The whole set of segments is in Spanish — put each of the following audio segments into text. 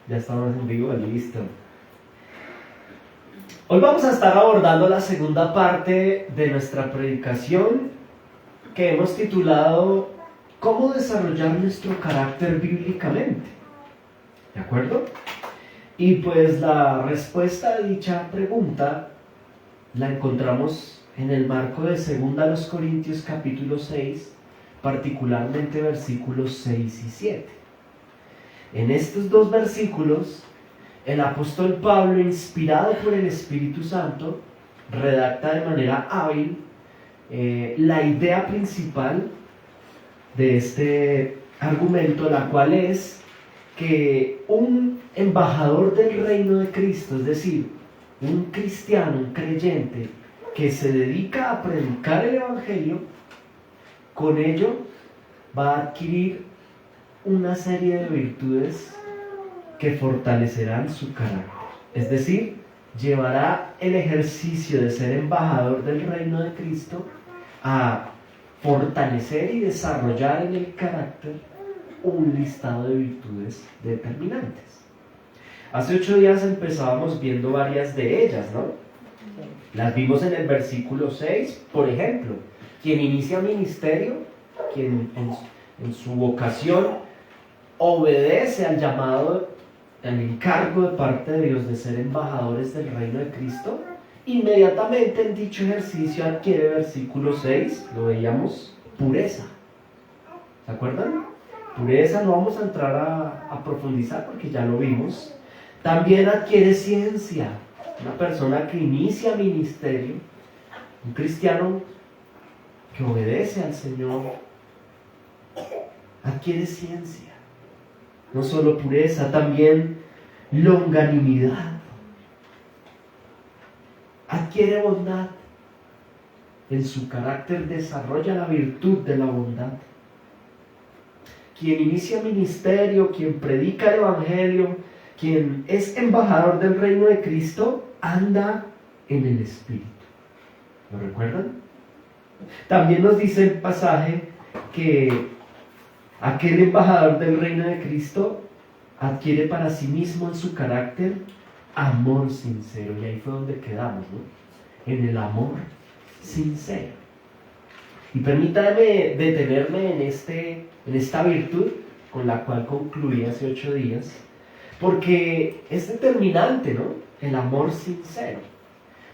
Ya estamos en vivo, listo. Hoy vamos a estar abordando la segunda parte de nuestra predicación que hemos titulado ¿Cómo desarrollar nuestro carácter bíblicamente? ¿De acuerdo? Y pues la respuesta a dicha pregunta la encontramos en el marco de 2 Corintios capítulo 6, particularmente versículos 6 y 7. En estos dos versículos, el apóstol Pablo, inspirado por el Espíritu Santo, redacta de manera hábil la idea principal de este argumento, la cual es que un embajador del reino de Cristo, es decir, un cristiano, un creyente que se dedica a predicar el Evangelio, con ello va a adquirir una serie de virtudes que fortalecerán su carácter. Es decir, llevará el ejercicio de ser embajador del reino de Cristo a fortalecer y desarrollar en el carácter un listado de virtudes determinantes. Hace 8 días empezábamos viendo varias de ellas, ¿no? Las vimos en el versículo 6, por ejemplo, quien inicia ministerio, quien en su vocación obedece al llamado, al encargo de parte de Dios de ser embajadores del reino de Cristo, inmediatamente en dicho ejercicio adquiere, versículo 6, lo veíamos, pureza. ¿Se acuerdan? Pureza, no vamos a entrar a profundizar porque ya lo vimos. También adquiere ciencia. Una persona que inicia ministerio, un cristiano que obedece al Señor, adquiere ciencia. No solo pureza, también longanimidad. Adquiere bondad. En su carácter desarrolla la virtud de la bondad. Quien inicia ministerio, quien predica el Evangelio, quien es embajador del reino de Cristo, anda en el Espíritu. ¿Lo recuerdan? También nos dice el pasaje que aquel embajador del reino de Cristo adquiere para sí mismo en su carácter amor sincero. Y ahí fue donde quedamos, ¿no? En el amor sincero. Y permítame detenerme en esta virtud con la cual concluí hace 8 días, porque es determinante, ¿no? El amor sincero.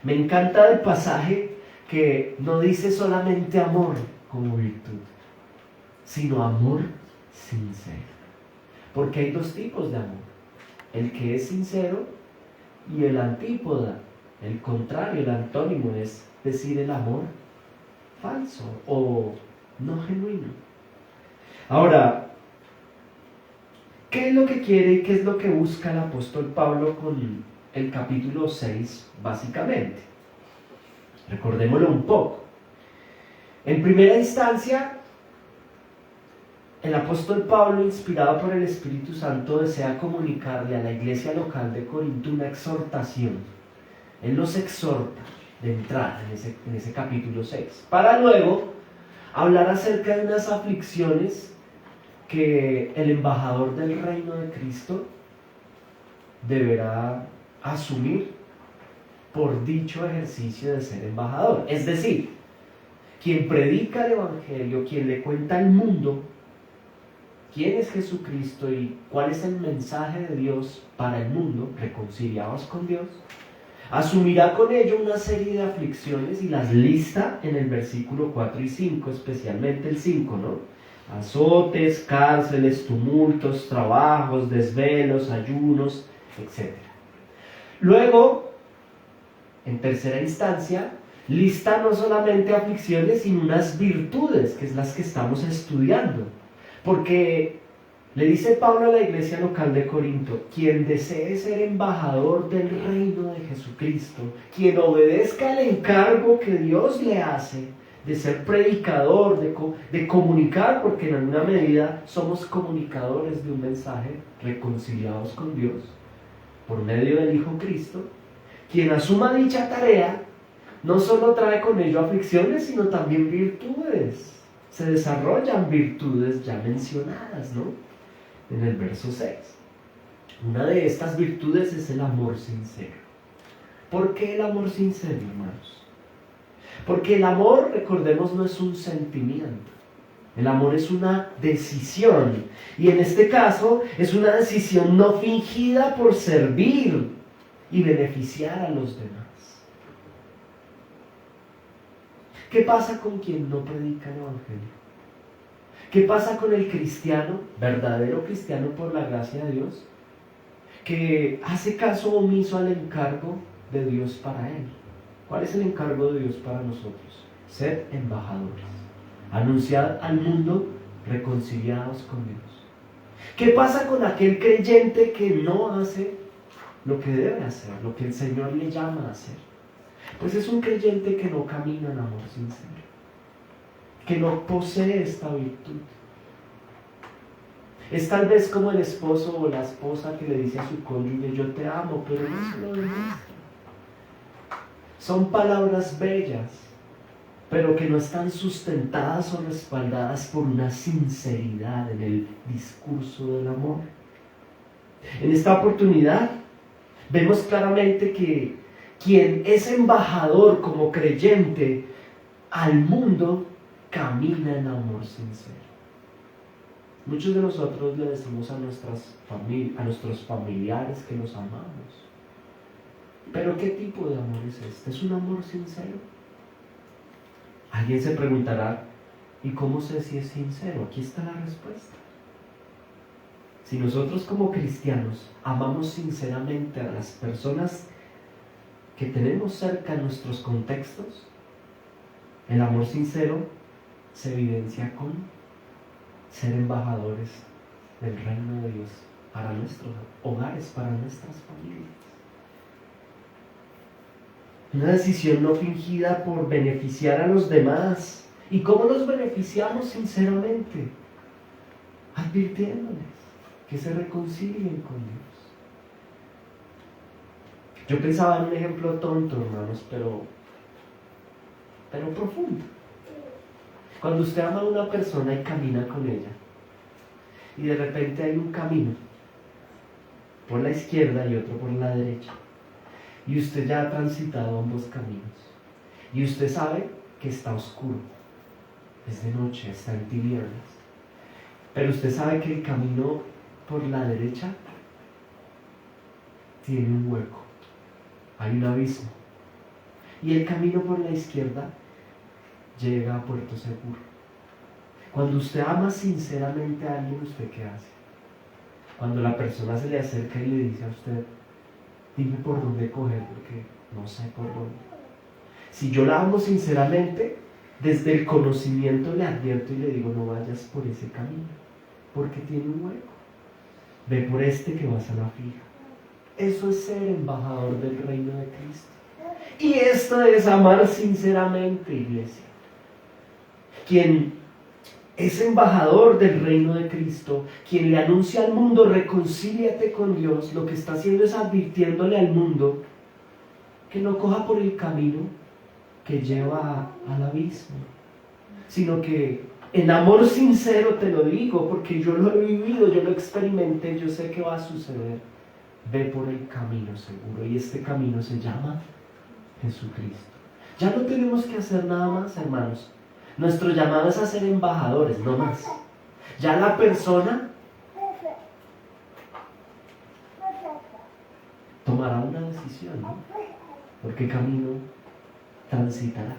Me encanta el pasaje que no dice solamente amor como virtud, sino amor sincero. Porque hay dos tipos de amor: el que es sincero y el antípoda, el contrario, el antónimo, es decir, el amor falso o no genuino. Ahora, ¿qué es lo que quiere y qué es lo que busca el apóstol Pablo con el capítulo 6, básicamente? Recordémoslo un poco. En primera instancia, el apóstol Pablo, inspirado por el Espíritu Santo, desea comunicarle a la iglesia local de Corinto una exhortación. Él los exhorta de entrada en ese capítulo 6, para luego hablar acerca de unas aflicciones que el embajador del reino de Cristo deberá asumir por dicho ejercicio de ser embajador. Es decir, quien predica el Evangelio, quien le cuenta al mundo quién es Jesucristo y cuál es el mensaje de Dios para el mundo, reconciliados con Dios, asumirá con ello una serie de aflicciones y las lista en el versículo 4 y 5, especialmente el 5, ¿no? Azotes, cárceles, tumultos, trabajos, desvelos, ayunos, etc. Luego, en tercera instancia, lista no solamente aflicciones, sino unas virtudes, que es las que estamos estudiando. Porque le dice Pablo a la iglesia local de Corinto: quien desee ser embajador del reino de Jesucristo, quien obedezca el encargo que Dios le hace de ser predicador, de comunicar, porque en alguna medida somos comunicadores de un mensaje, reconciliados con Dios por medio del Hijo Cristo, quien asuma dicha tarea no solo trae con ello aflicciones, sino también virtudes. Se desarrollan virtudes ya mencionadas, ¿no? En el verso 6. Una de estas virtudes es el amor sincero. ¿Por qué el amor sincero, hermanos? Porque el amor, recordemos, no es un sentimiento. El amor es una decisión. Y en este caso es una decisión no fingida por servir y beneficiar a los demás. ¿Qué pasa con quien no predica el evangelio? ¿Qué pasa con el cristiano, verdadero cristiano por la gracia de Dios, que hace caso omiso al encargo de Dios para él? ¿Cuál es el encargo de Dios para nosotros? Ser embajadores. Anunciar al mundo reconciliados con Dios. ¿Qué pasa con aquel creyente que no hace lo que debe hacer, lo que el Señor le llama a hacer? Pues es un creyente que no camina en amor sincero, que no posee esta virtud. Es tal vez como el esposo o la esposa que le dice a su cónyuge: yo te amo, pero no se lo demuestra. Son palabras bellas, pero que no están sustentadas o respaldadas por una sinceridad en el discurso del amor. En esta oportunidad vemos claramente que quien es embajador como creyente al mundo camina en amor sincero. Muchos de nosotros le decimos a nuestros familiares que los amamos. Pero ¿qué tipo de amor es este? ¿Es un amor sincero? Alguien se preguntará: ¿y cómo sé si es sincero? Aquí está la respuesta. Si nosotros como cristianos amamos sinceramente a las personas que tenemos cerca en nuestros contextos, el amor sincero se evidencia con ser embajadores del reino de Dios para nuestros hogares, para nuestras familias. Una decisión no fingida por beneficiar a los demás. ¿Y cómo los beneficiamos sinceramente? Advirtiéndoles que se reconcilien con Dios. Yo pensaba en un ejemplo tonto, hermanos, pero profundo. Cuando usted ama a una persona y camina con ella, y de repente hay un camino por la izquierda y otro por la derecha, y usted ya ha transitado ambos caminos, y usted sabe que está oscuro, es de noche, está en tinieblas, pero usted sabe que el camino por la derecha tiene un hueco, hay un abismo, y el camino por la izquierda llega a puerto seguro. Cuando usted ama sinceramente a alguien, ¿usted qué hace? Cuando la persona se le acerca y le dice a usted: dime por dónde coger, porque no sé por dónde. Si yo la amo sinceramente, desde el conocimiento le advierto y le digo: no vayas por ese camino, porque tiene un hueco. Ve por este que vas a la fija. Eso es ser embajador del reino de Cristo. Y esto es amar sinceramente, iglesia. Quien es embajador del reino de Cristo, quien le anuncia al mundo: reconcíliate con Dios, lo que está haciendo es advirtiéndole al mundo que no coja por el camino que lleva al abismo, sino que en amor sincero te lo digo, porque yo lo he vivido, yo lo experimenté, yo sé que va a suceder. Ve por el camino seguro, y este camino se llama Jesucristo. Ya no tenemos que hacer nada más, hermanos. Nuestro llamado es a ser embajadores, no más. Ya la persona tomará una decisión, ¿no? ¿Por qué camino transitará?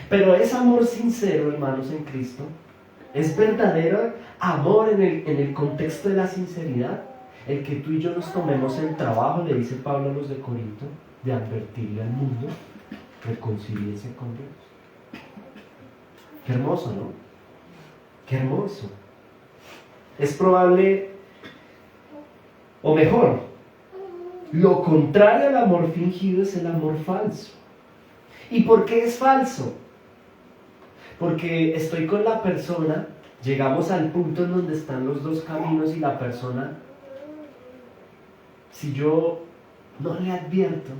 Pero es amor sincero, hermanos, en Cristo. Es verdadero amor en el contexto de la sinceridad. El que tú y yo nos tomemos el trabajo, le dice Pablo a los de Corinto, de advertirle al mundo: reconcíliese con Dios. Qué hermoso, ¿no? Qué hermoso. Es probable, o mejor, lo contrario al amor fingido es el amor falso. ¿Y por qué es falso? Porque estoy con la persona, llegamos al punto en donde están los dos caminos y la persona, si yo no le advierto,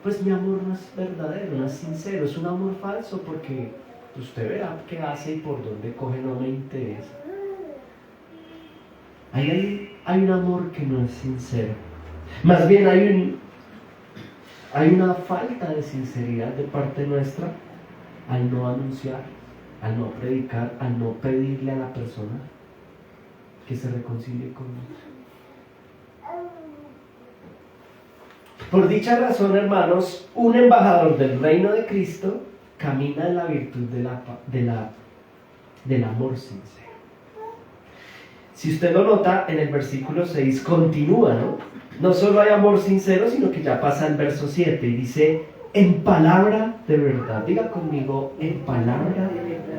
pues mi amor no es verdadero, no es sincero, es un amor falso, porque usted verá qué hace y por dónde coge, no me interesa. Ahí hay hay un amor que no es sincero. Más bien hay una falta de sinceridad de parte nuestra al no anunciar, al no predicar, al no pedirle a la persona que se reconcilie con Dios. Por dicha razón, hermanos, un embajador del reino de Cristo camina en la virtud del amor sincero. Si usted lo nota, en el versículo 6 continúa, ¿no? No solo hay amor sincero, sino que ya pasa al verso 7 y dice, en palabra de verdad. Diga conmigo, en palabra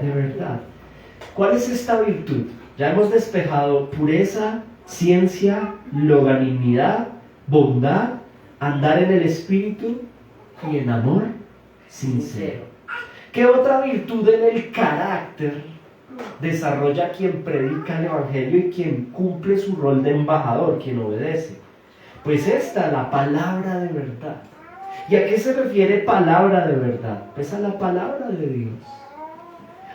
de verdad. ¿Cuál es esta virtud? Ya hemos despejado pureza, ciencia, longanimidad, bondad, andar en el Espíritu y en amor sincero. ¿Qué otra virtud en el carácter desarrolla quien predica el Evangelio y quien cumple su rol de embajador, quien obedece? Pues esta, la palabra de verdad. ¿Y a qué se refiere palabra de verdad? Pues a la palabra de Dios.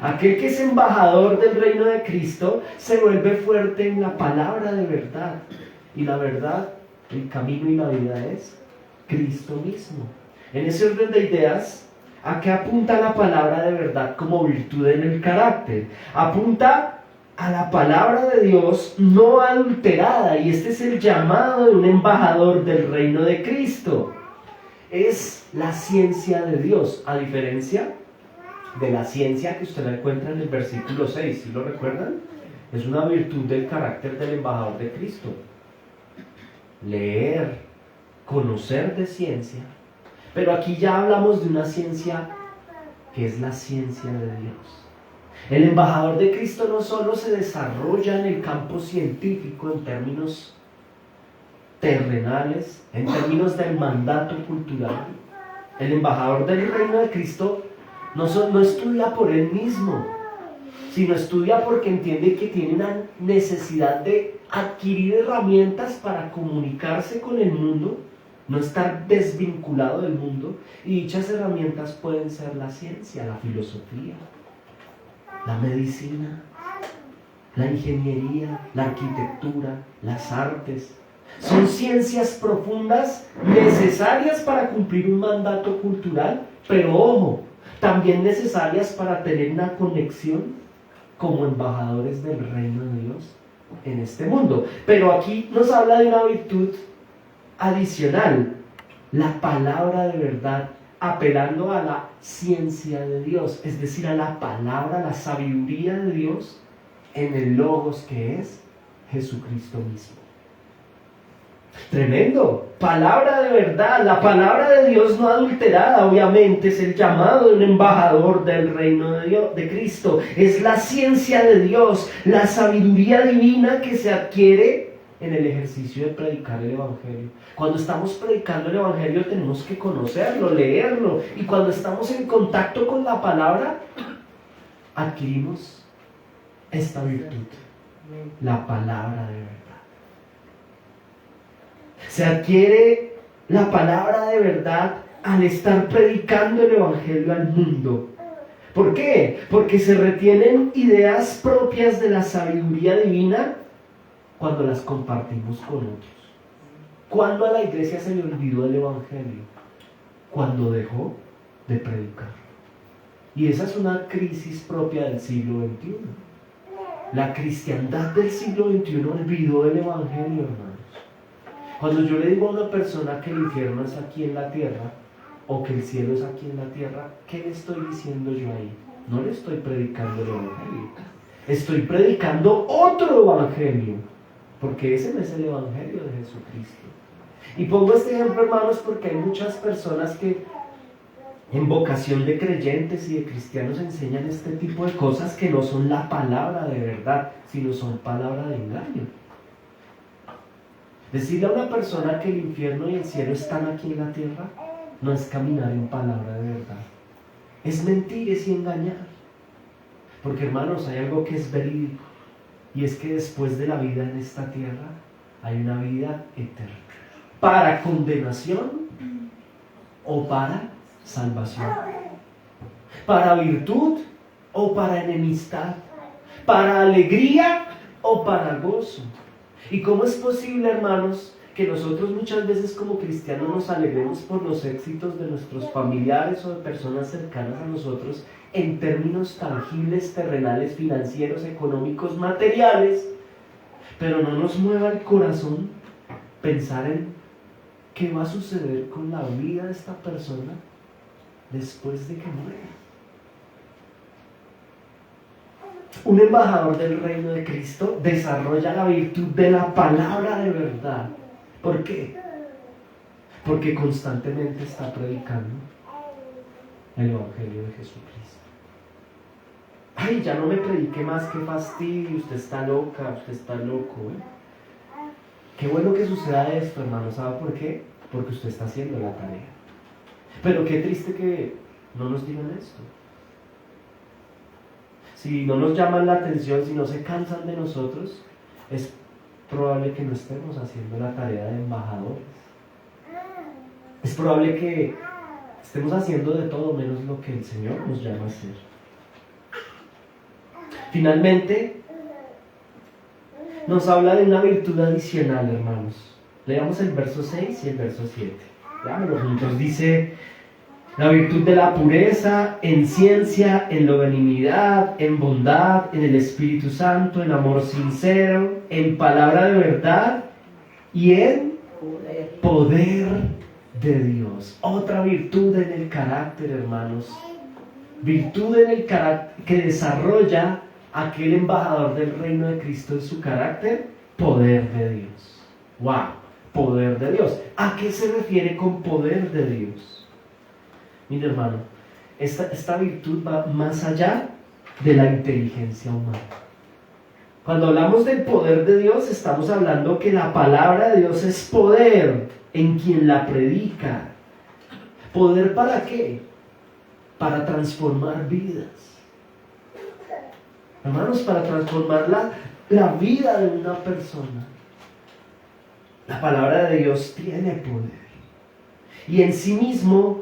Aquel que es embajador del reino de Cristo se vuelve fuerte en la palabra de verdad. Y la verdad, el camino y la vida es Cristo mismo. En ese orden de ideas, ¿a qué apunta la palabra de verdad como virtud en el carácter? Apunta a la palabra de Dios no adulterada, y este es el llamado de un embajador del reino de Cristo. Es la ciencia de Dios, a diferencia de la ciencia que usted la encuentra en el versículo 6, ¿sí lo recuerdan? Es una virtud del carácter del embajador de Cristo. Leer, conocer de ciencia, pero aquí ya hablamos de una ciencia que es la ciencia de Dios. El embajador de Cristo no solo se desarrolla en el campo científico en términos terrenales, en términos del mandato cultural. El embajador del reino de Cristo no estudia por él mismo, sino estudia porque entiende que tiene una necesidad de adquirir herramientas para comunicarse con el mundo, no estar desvinculado del mundo, y dichas herramientas pueden ser la ciencia, la filosofía, la medicina, la ingeniería, la arquitectura, las artes. Son ciencias profundas necesarias para cumplir un mandato cultural, pero ojo, también necesarias para tener una conexión como embajadores del reino de Dios en este mundo. Pero aquí nos habla de una virtud adicional, la palabra de verdad, apelando a la ciencia de Dios, es decir, a la palabra, la sabiduría de Dios en el logos que es Jesucristo mismo. Tremendo, palabra de verdad, la palabra de Dios no adulterada, obviamente es el llamado de un embajador del reino de Dios, de Cristo, es la ciencia de Dios, la sabiduría divina que se adquiere en el ejercicio de predicar el Evangelio. Cuando estamos predicando el Evangelio tenemos que conocerlo, leerlo, y cuando estamos en contacto con la palabra adquirimos esta virtud, la palabra de verdad. Se adquiere la palabra de verdad al estar predicando el Evangelio al mundo. ¿Por qué? Porque se retienen ideas propias de la sabiduría divina cuando las compartimos con otros. ¿Cuándo a la iglesia se le olvidó el Evangelio? Cuando dejó de predicar. Y esa es una crisis propia del siglo XXI. La cristiandad del siglo XXI olvidó el Evangelio, hermanos. Cuando yo le digo a una persona que el infierno es aquí en la tierra, o que el cielo es aquí en la tierra, ¿qué le estoy diciendo yo ahí? No le estoy predicando el Evangelio. Estoy predicando otro Evangelio, porque ese no es el Evangelio de Jesucristo. Y pongo este ejemplo, hermanos, porque hay muchas personas que en vocación de creyentes y de cristianos enseñan este tipo de cosas que no son la palabra de verdad, sino son palabra de engaño. Decirle a una persona que el infierno y el cielo están aquí en la tierra no es caminar en palabra de verdad. Es mentir, es engañar. Porque, hermanos, hay algo que es verídico, y es que después de la vida en esta tierra hay una vida eterna. ¿Para condenación o para salvación? ¿Para virtud o para enemistad? ¿Para alegría o para gozo? ¿Y cómo es posible, hermanos, que nosotros muchas veces como cristianos nos alegremos por los éxitos de nuestros familiares o de personas cercanas a nosotros en términos tangibles, terrenales, financieros, económicos, materiales, pero no nos mueva el corazón pensar en qué va a suceder con la vida de esta persona después de que muera? Un embajador del reino de Cristo desarrolla la virtud de la palabra de verdad. ¿Por qué? Porque constantemente está predicando el Evangelio de Jesucristo. Ay, ya no me predique más, qué fastidio, usted está loca, usted está loco. Qué bueno que suceda esto, hermano. ¿Sabe por qué? Porque usted está haciendo la tarea. Pero qué triste que no nos digan esto. Si no nos llaman la atención, si no se cansan de nosotros, es probable que no estemos haciendo la tarea de embajadores. Es probable que estemos haciendo de todo menos lo que el Señor nos llama a hacer. Finalmente, nos habla de una virtud adicional, hermanos. Leamos el verso 6 y el verso 7. Leámoslo juntos. Dice: la virtud de la pureza en ciencia, en longanimidad, en bondad, en el Espíritu Santo, en amor sincero, en palabra de verdad y en poder de Dios. Otra virtud en el carácter, hermanos. Virtud en el carácter que desarrolla aquel embajador del reino de Cristo en su carácter: poder de Dios. ¡Wow! Poder de Dios. ¿A qué se refiere con poder de Dios? Mire, hermano, esta virtud va más allá de la inteligencia humana. Cuando hablamos del poder de Dios, estamos hablando que la palabra de Dios es poder en quien la predica. ¿Poder para qué? Para transformar vidas. Hermanos, para transformar la vida de una persona. La palabra de Dios tiene poder. Y en sí mismo,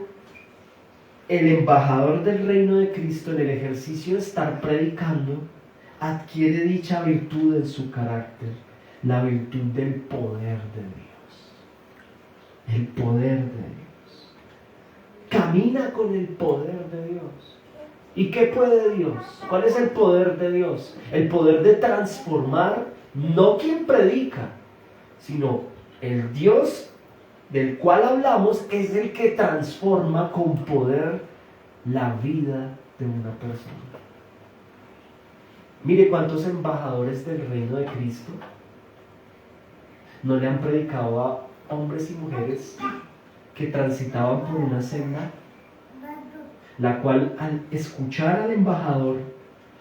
el embajador del reino de Cristo, en el ejercicio de estar predicando, adquiere dicha virtud en su carácter, la virtud del poder de Dios. El poder de Dios. Camina con el poder de Dios. ¿Y qué puede Dios? ¿Cuál es el poder de Dios? El poder de transformar, no quien predica, sino el Dios del cual hablamos es el que transforma con poder la vida de una persona. Mire cuántos embajadores del reino de Cristo no le han predicado a hombres y mujeres que transitaban por una senda, la cual al escuchar al embajador,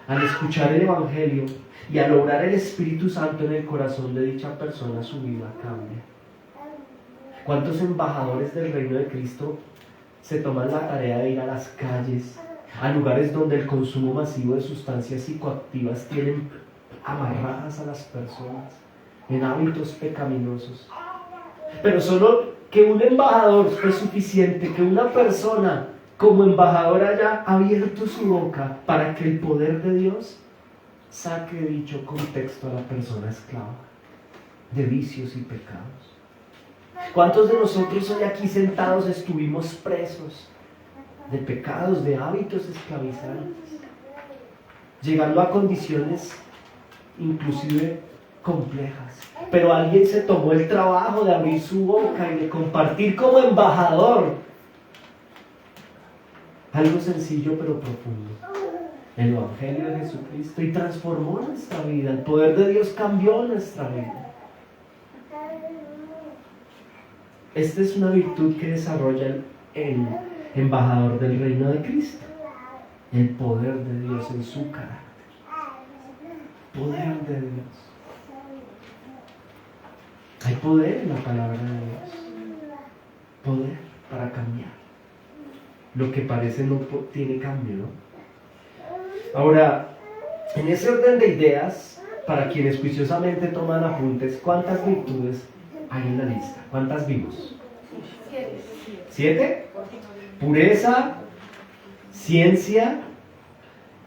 al escuchar el Evangelio y al obrar el Espíritu Santo en el corazón de dicha persona, su vida cambia. ¿Cuántos embajadores del reino de Cristo se toman la tarea de ir a las calles, a lugares donde el consumo masivo de sustancias psicoactivas tienen amarradas a las personas en hábitos pecaminosos? Pero solo que un embajador fue suficiente, que una persona como embajador haya abierto su boca para que el poder de Dios saque de dicho contexto a la persona esclava de vicios y pecados. ¿Cuántos de nosotros hoy aquí sentados estuvimos presos de pecados, de hábitos esclavizantes, llegando a condiciones inclusive complejas? Pero alguien se tomó el trabajo de abrir su boca y de compartir como embajador algo sencillo pero profundo, el Evangelio de Jesucristo, y transformó nuestra vida. El poder de Dios cambió nuestra vida. Esta es una virtud que desarrolla el embajador del reino de Cristo, el poder de Dios en su carácter. Poder de Dios. Hay poder en la palabra de Dios. Poder para cambiar lo que parece no tiene cambio, ¿no? Ahora, en ese orden de ideas, para quienes juiciosamente toman apuntes, ¿cuántas virtudes hay en la lista? ¿Cuántas vimos? 7. Pureza, ciencia,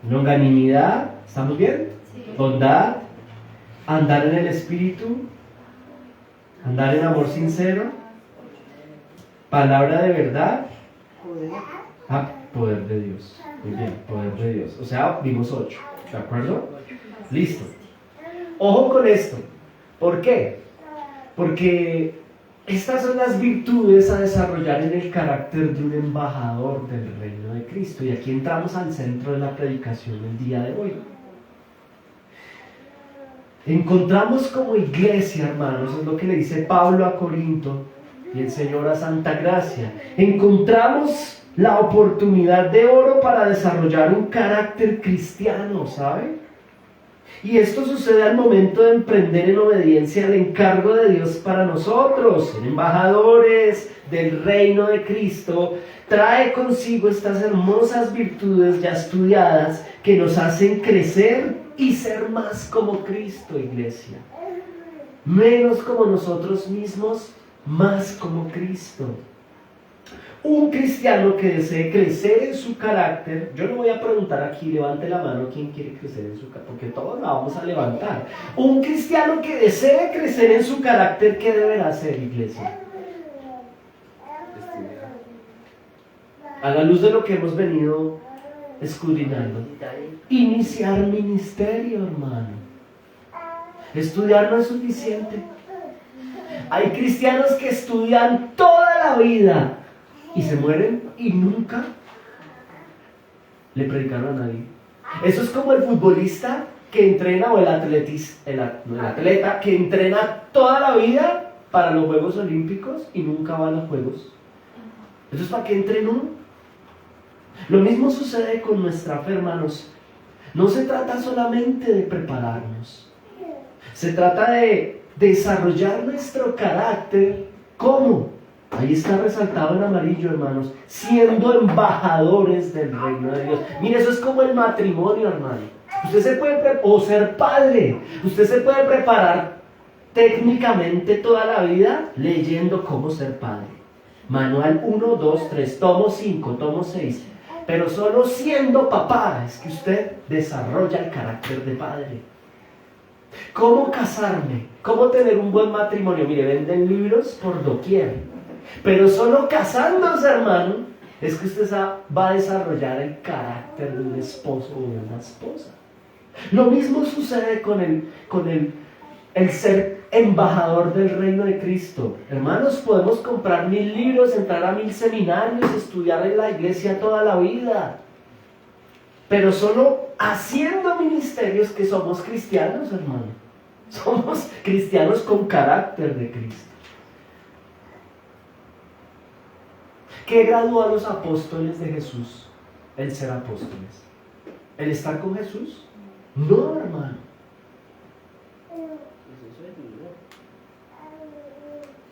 longanimidad, ¿estamos bien? Bondad, andar en el Espíritu, Andar en amor sincero, palabra de verdad, poder de Dios. Muy bien, poder de Dios. O sea, vimos 8, ¿de acuerdo? Listo. Ojo con esto. ¿Por qué? Porque estas son las virtudes a desarrollar en el carácter de un embajador del reino de Cristo. Y aquí entramos al centro de la predicación el día de hoy. Encontramos como iglesia, hermanos, es lo que le dice Pablo a Corinto y el Señor a Santa Gracia. Encontramos la oportunidad de oro para desarrollar un carácter cristiano, ¿sabe? Y esto sucede al momento de emprender en obediencia al encargo de Dios para nosotros, ser embajadores del reino de Cristo. Trae consigo estas hermosas virtudes ya estudiadas que nos hacen crecer y ser más como Cristo, iglesia. Menos como nosotros mismos, más como Cristo. Un cristiano que desee crecer en su carácter, yo le voy a preguntar aquí, levante la mano quién quiere crecer en su carácter, porque todos la vamos a levantar. Un cristiano que desee crecer en su carácter, ¿qué deberá hacer, iglesia? A la luz de lo que hemos venido escudriñando, iniciar ministerio, hermano. Estudiar no es suficiente. Hay cristianos que estudian toda la vida y se mueren y nunca le predicaron a nadie. Eso es como el futbolista que entrena, o el atleta que entrena toda la vida para los Juegos Olímpicos y nunca va a los Juegos. ¿Eso es para qué entrenó? Lo mismo sucede con nuestra fe, hermanos. No se trata solamente de prepararnos. Se trata de desarrollar nuestro carácter. ¿Cómo? Ahí está resaltado en amarillo, hermanos. Siendo embajadores del reino de Dios. Mire, eso es como el matrimonio, hermano. Usted se puede, o ser padre. Usted se puede preparar técnicamente toda la vida leyendo cómo ser padre. Manual 1, 2, 3, tomo 5, tomo 6. Pero solo siendo papá es que usted desarrolla el carácter de padre. ¿Cómo casarme? ¿Cómo tener un buen matrimonio? Mire, venden libros por doquier. Pero solo casándose, hermano, es que usted va a desarrollar el carácter de un esposo o de una esposa. Lo mismo sucede con el ser embajador del reino de Cristo. Hermanos, podemos comprar 1000 libros, entrar a 1000 seminarios, estudiar en la iglesia toda la vida. Pero solo haciendo ministerios que somos cristianos, hermano. Somos cristianos con carácter de Cristo. ¿Qué graduó a los apóstoles de Jesús? El ser apóstoles. ¿El estar con Jesús? No, hermano.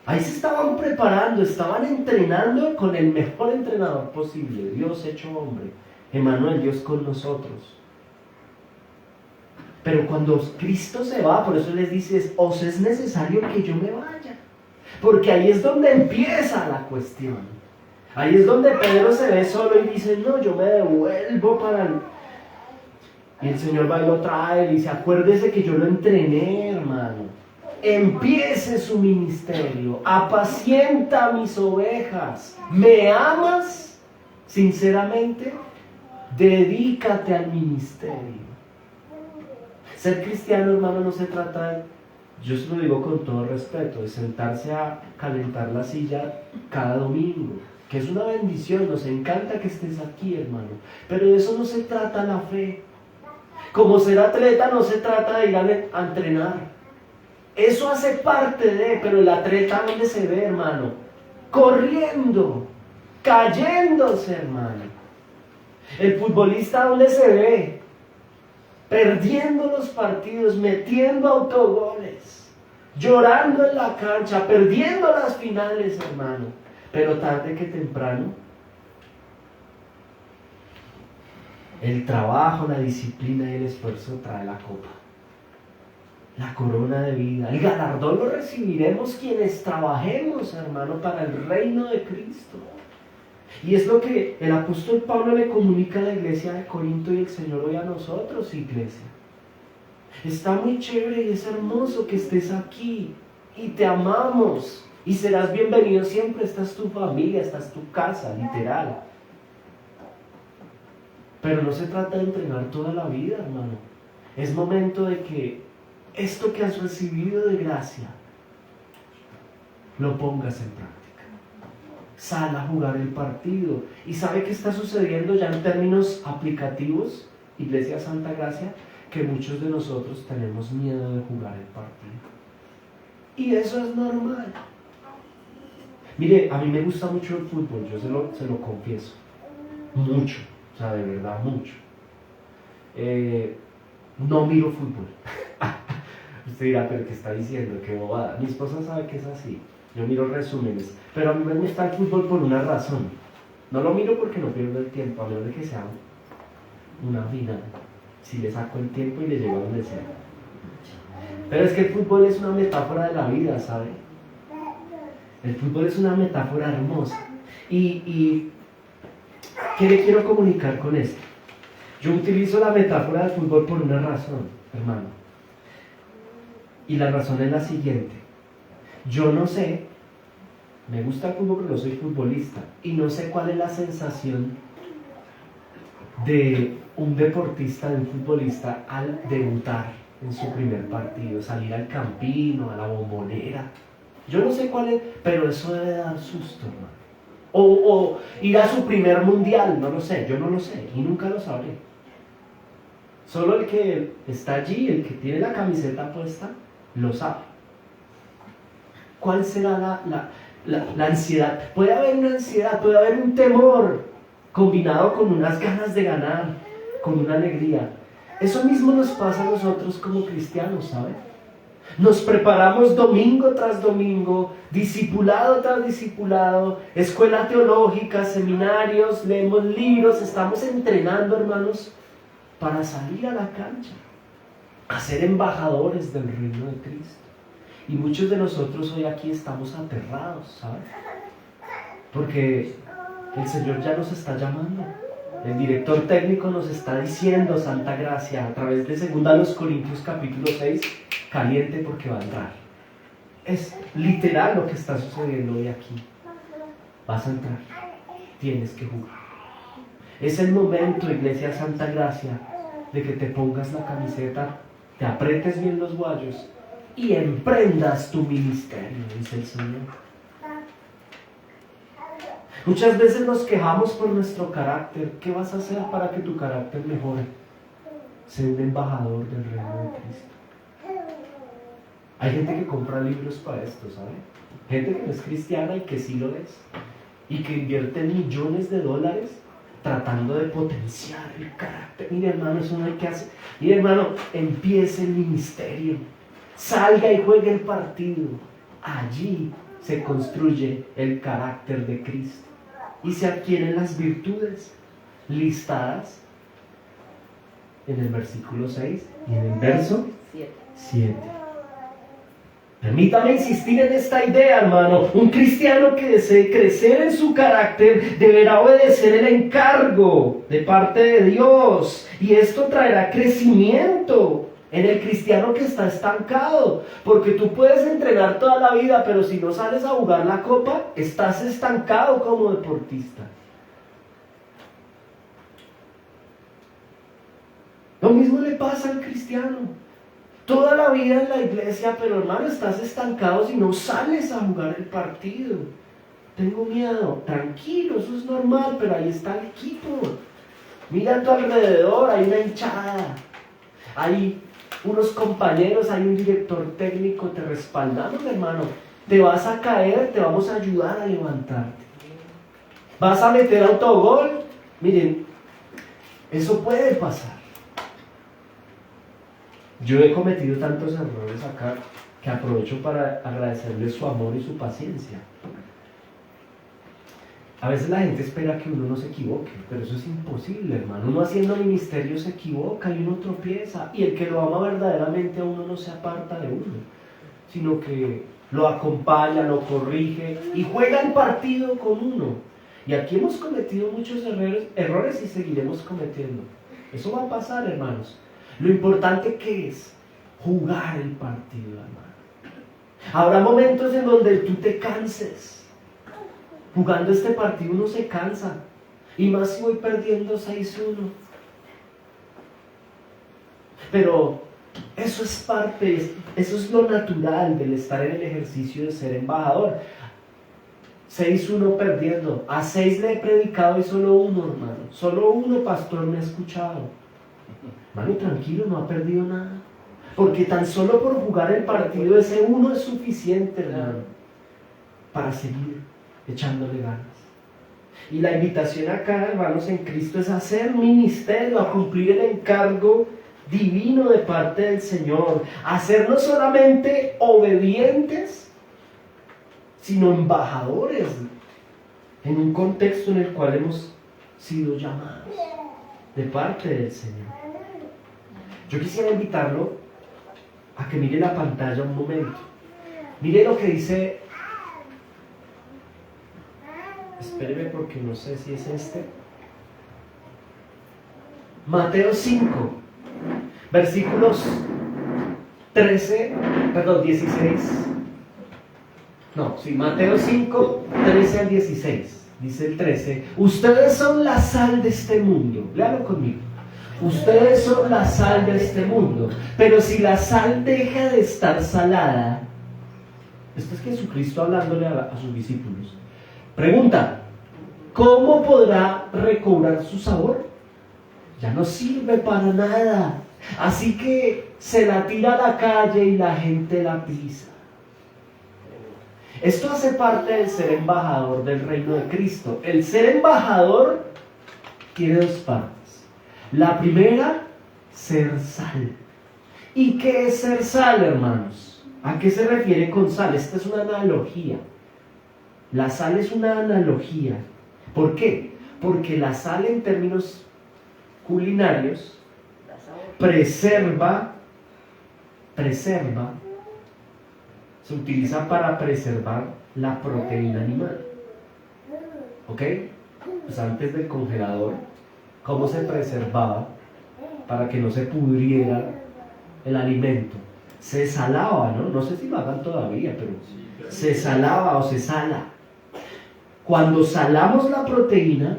Ahí se estaban preparando, estaban entrenando con el mejor entrenador posible, Dios hecho hombre, Emmanuel, Dios con nosotros. Pero cuando Cristo se va, por eso les dice, os es necesario que yo me vaya. Porque ahí es donde empieza la cuestión. Ahí es donde Pedro se ve solo y dice, no, yo me devuelvo para el... Y el Señor va y lo trae y dice, acuérdese que yo lo entrené, hermano. Empiece su ministerio, apacienta mis ovejas. ¿Me amas? Sinceramente, dedícate al ministerio. Ser cristiano, hermano, no se trata, yo se lo digo con todo respeto, de sentarse a calentar la silla cada domingo, que es una bendición, nos encanta que estés aquí, hermano, pero de eso no se trata la fe. Como ser atleta no se trata de ir a entrenar. Eso hace parte de, pero el atleta, ¿dónde se ve, hermano? Corriendo, cayéndose, hermano. El futbolista, ¿dónde se ve? Perdiendo los partidos, metiendo autogoles, llorando en la cancha, perdiendo las finales, hermano. Pero tarde que temprano, el trabajo, la disciplina y el esfuerzo trae la copa. La corona de vida, el galardón lo recibiremos quienes trabajemos, hermano, para el reino de Cristo. Y es lo que el apóstol Pablo le comunica a la iglesia de Corinto y el Señor hoy a nosotros, iglesia. Está muy chévere y es hermoso que estés aquí, y te amamos y serás bienvenido siempre. Esta es tu familia, esta es tu casa, literal. Pero no se trata de entrenar toda la vida, hermano. Es momento de que esto que has recibido de gracia lo pongas en práctica. Sal a jugar el partido. ¿Y sabe qué está sucediendo ya en términos aplicativos, Iglesia Santa Gracia? Que muchos de nosotros tenemos miedo de jugar el partido. Y eso es normal. Mire, a mí me gusta mucho el fútbol, yo se lo confieso. Mucho, o sea, de verdad, mucho. No miro fútbol. Usted dirá, pero ¿qué está diciendo? Qué bobada. Mi esposa sabe que es así. Yo miro resúmenes. Pero a mí me gusta el fútbol por una razón. No lo miro porque no pierdo el tiempo, a menos de que sea una final. Si le saco el tiempo y le llego a donde sea. Pero es que el fútbol es una metáfora de la vida, ¿sabe? El fútbol es una metáfora hermosa. ¿Y qué le quiero comunicar con esto? Yo utilizo la metáfora del fútbol por una razón, hermano. Y la razón es la siguiente. Yo no sé, me gusta el fútbol pero no soy futbolista. Y no sé cuál es la sensación de un deportista, de un futbolista al debutar en su primer partido, salir al Campino, a la Bombonera. Yo no sé cuál es, pero eso debe dar susto, hermano. O ir a su primer mundial, no lo sé, yo no lo sé y nunca lo sabré. Solo el que está allí, el que tiene la camiseta puesta, lo sabe. ¿Cuál será la ansiedad? Puede haber una ansiedad, puede haber un temor combinado con unas ganas de ganar, con una alegría. Eso mismo nos pasa a nosotros como cristianos, ¿sabe? Nos preparamos domingo tras domingo, discipulado tras discipulado, escuela teológica, seminarios, leemos libros, estamos entrenando, hermanos, para salir a la cancha, a ser embajadores del reino de Cristo. Y muchos de nosotros hoy aquí estamos aterrados, ¿sabes? Porque el Señor ya nos está llamando. El director técnico nos está diciendo, Santa Gracia, a través de 2 Corintios capítulo 6, caliente porque va a entrar. Es literal lo que está sucediendo hoy aquí. Vas a entrar, tienes que jugar. Es el momento, Iglesia Santa Gracia, de que te pongas la camiseta, te apretes bien los guayos y emprendas tu ministerio, dice el Señor. Muchas veces nos quejamos por nuestro carácter. ¿Qué vas a hacer para que tu carácter mejore? Ser un embajador del reino de Cristo. Hay gente que compra libros para esto, ¿sabe? Gente que no es cristiana y que sí lo es. Y que invierte millones de dólares tratando de potenciar el carácter. Mire, hermano, eso no hay que hacer. Mire, hermano, empiece el ministerio. Salga y juegue el partido. Allí se construye el carácter de Cristo. Y se adquieren las virtudes listadas en el versículo 6 y en el verso 7. Permítame insistir en esta idea, hermano. Un cristiano que desee crecer en su carácter deberá obedecer el encargo de parte de Dios. Y esto traerá crecimiento en el cristiano que está estancado. Porque tú puedes entrenar toda la vida, pero si no sales a jugar la copa, estás estancado como deportista. Lo mismo le pasa al cristiano. Toda la vida en la iglesia, pero hermano, estás estancado si no sales a jugar el partido. Tengo miedo. Tranquilo, eso es normal, pero ahí está el equipo. Mira a tu alrededor, hay una hinchada. Hay unos compañeros, hay un director técnico, te respaldamos, hermano. Te vas a caer, te vamos a ayudar a levantarte. Vas a meter autogol. Miren, eso puede pasar. Yo he cometido tantos errores acá que aprovecho para agradecerles su amor y su paciencia. A veces la gente espera que uno no se equivoque, pero eso es imposible, hermano. Uno haciendo ministerio se equivoca y uno tropieza. Y el que lo ama verdaderamente a uno no se aparta de uno, sino que lo acompaña, lo corrige y juega el partido con uno. Y aquí hemos cometido muchos errores y seguiremos cometiendo. Eso va a pasar, hermanos. Lo importante que es jugar el partido, hermano. Habrá momentos en donde tú te canses. Jugando este partido uno se cansa. Y más si voy perdiendo 6-1. Pero eso es parte, eso es lo natural del estar en el ejercicio de ser embajador. 6-1 perdiendo. A 6 le he predicado y solo uno, hermano. Solo uno, pastor, me ha escuchado. Hermano, tranquilo, no ha perdido nada. Porque tan solo por jugar el partido ese uno es suficiente, hermano, para seguir echándole ganas. Y la invitación acá, hermanos, en Cristo es hacer ministerio, a cumplir el encargo divino de parte del Señor. A ser no solamente obedientes, sino embajadores en un contexto en el cual hemos sido llamados de parte del Señor. Yo quisiera invitarlo a que mire la pantalla un momento. Mire lo que dice. Espéreme porque no sé si es este. Mateo 5, versículos 16. No, sí, Mateo 5, 13 al 16. Dice el 13. Ustedes son la sal de este mundo. Léalo conmigo. Ustedes son la sal de este mundo. Pero si la sal deja de estar salada. Esto es Jesucristo hablándole a sus discípulos. Pregunta: ¿cómo podrá recobrar su sabor? Ya no sirve para nada. Así que se la tira a la calle y la gente la pisa. Esto hace parte del ser embajador del reino de Cristo. El ser embajador tiene dos partes. La primera, ser sal. ¿Y qué es ser sal, hermanos? ¿A qué se refiere con sal? Esta es una analogía. La sal es una analogía. ¿Por qué? Porque la sal, en términos culinarios, preserva, se utiliza para preservar la proteína animal. ¿Ok? Pues antes del congelador, ¿cómo se preservaba para que no se pudriera el alimento? Se salaba, ¿no? No sé si lo hagan todavía, pero se salaba o se sala. Cuando salamos la proteína,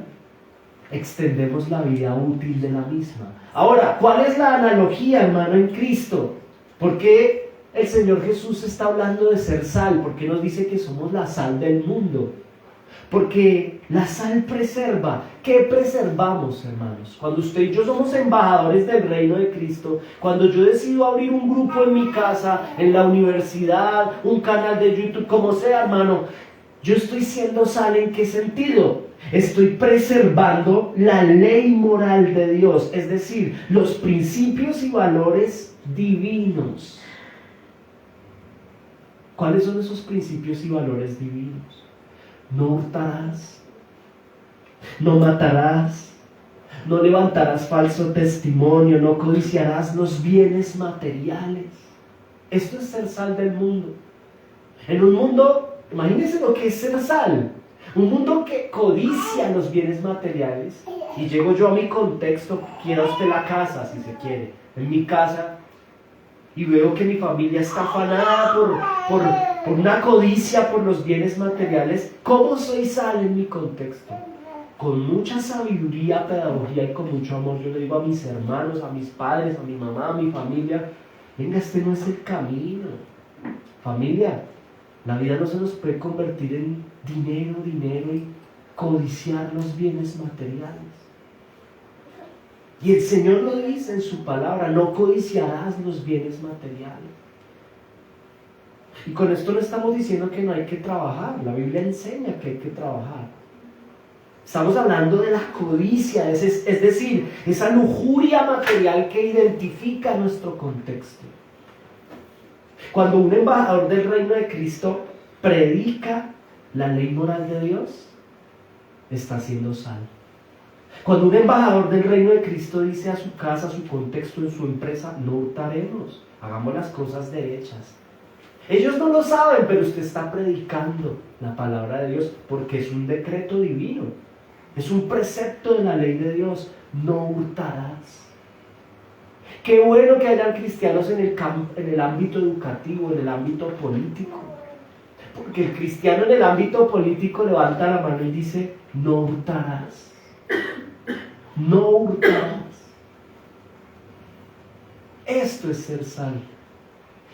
extendemos la vida útil de la misma. Ahora, ¿cuál es la analogía, hermano, en Cristo? ¿Por qué el Señor Jesús está hablando de ser sal? ¿Por qué nos dice que somos la sal del mundo? Porque la sal preserva. ¿Qué preservamos, hermanos? Cuando usted y yo somos embajadores del reino de Cristo, cuando yo decido abrir un grupo en mi casa, en la universidad, un canal de YouTube, como sea, hermano, yo estoy siendo sal. ¿En qué sentido? Estoy preservando la ley moral de Dios, es decir, los principios y valores divinos. ¿Cuáles son esos principios y valores divinos? No hurtarás, no matarás, no levantarás falso testimonio, no codiciarás los bienes materiales. Esto es ser sal del mundo. En un mundo, imagínense lo que es ser sal. Un mundo que codicia los bienes materiales. Y llego yo a mi contexto, quiera usted la casa, si se quiere, en mi casa, y veo que mi familia está afanada por una codicia por los bienes materiales. ¿Cómo soy sal en mi contexto? Con mucha sabiduría, pedagogía y con mucho amor yo le digo a mis hermanos, a mis padres, a mi mamá, a mi familia: venga, este no es el camino. Familia, la vida no se nos puede convertir en dinero y codiciar los bienes materiales. Y el Señor lo dice en su palabra: no codiciarás los bienes materiales. Y con esto no estamos diciendo que no hay que trabajar. La Biblia enseña que hay que trabajar. Estamos hablando de la codicia, es decir, esa lujuria material que identifica nuestro contexto. Cuando un embajador del reino de Cristo predica la ley moral de Dios, está haciendo sal. Cuando un embajador del reino de Cristo dice a su casa, a su contexto, en su empresa: no hurtaremos, hagamos las cosas derechas. Ellos no lo saben, pero usted está predicando la palabra de Dios, porque es un decreto divino, es un precepto de la ley de Dios: no hurtarás. Qué bueno que hayan cristianos en el ámbito educativo, en el ámbito político. Porque el cristiano en el ámbito político levanta la mano y dice, no hurtarás. No hurtarás. Esto es ser sal.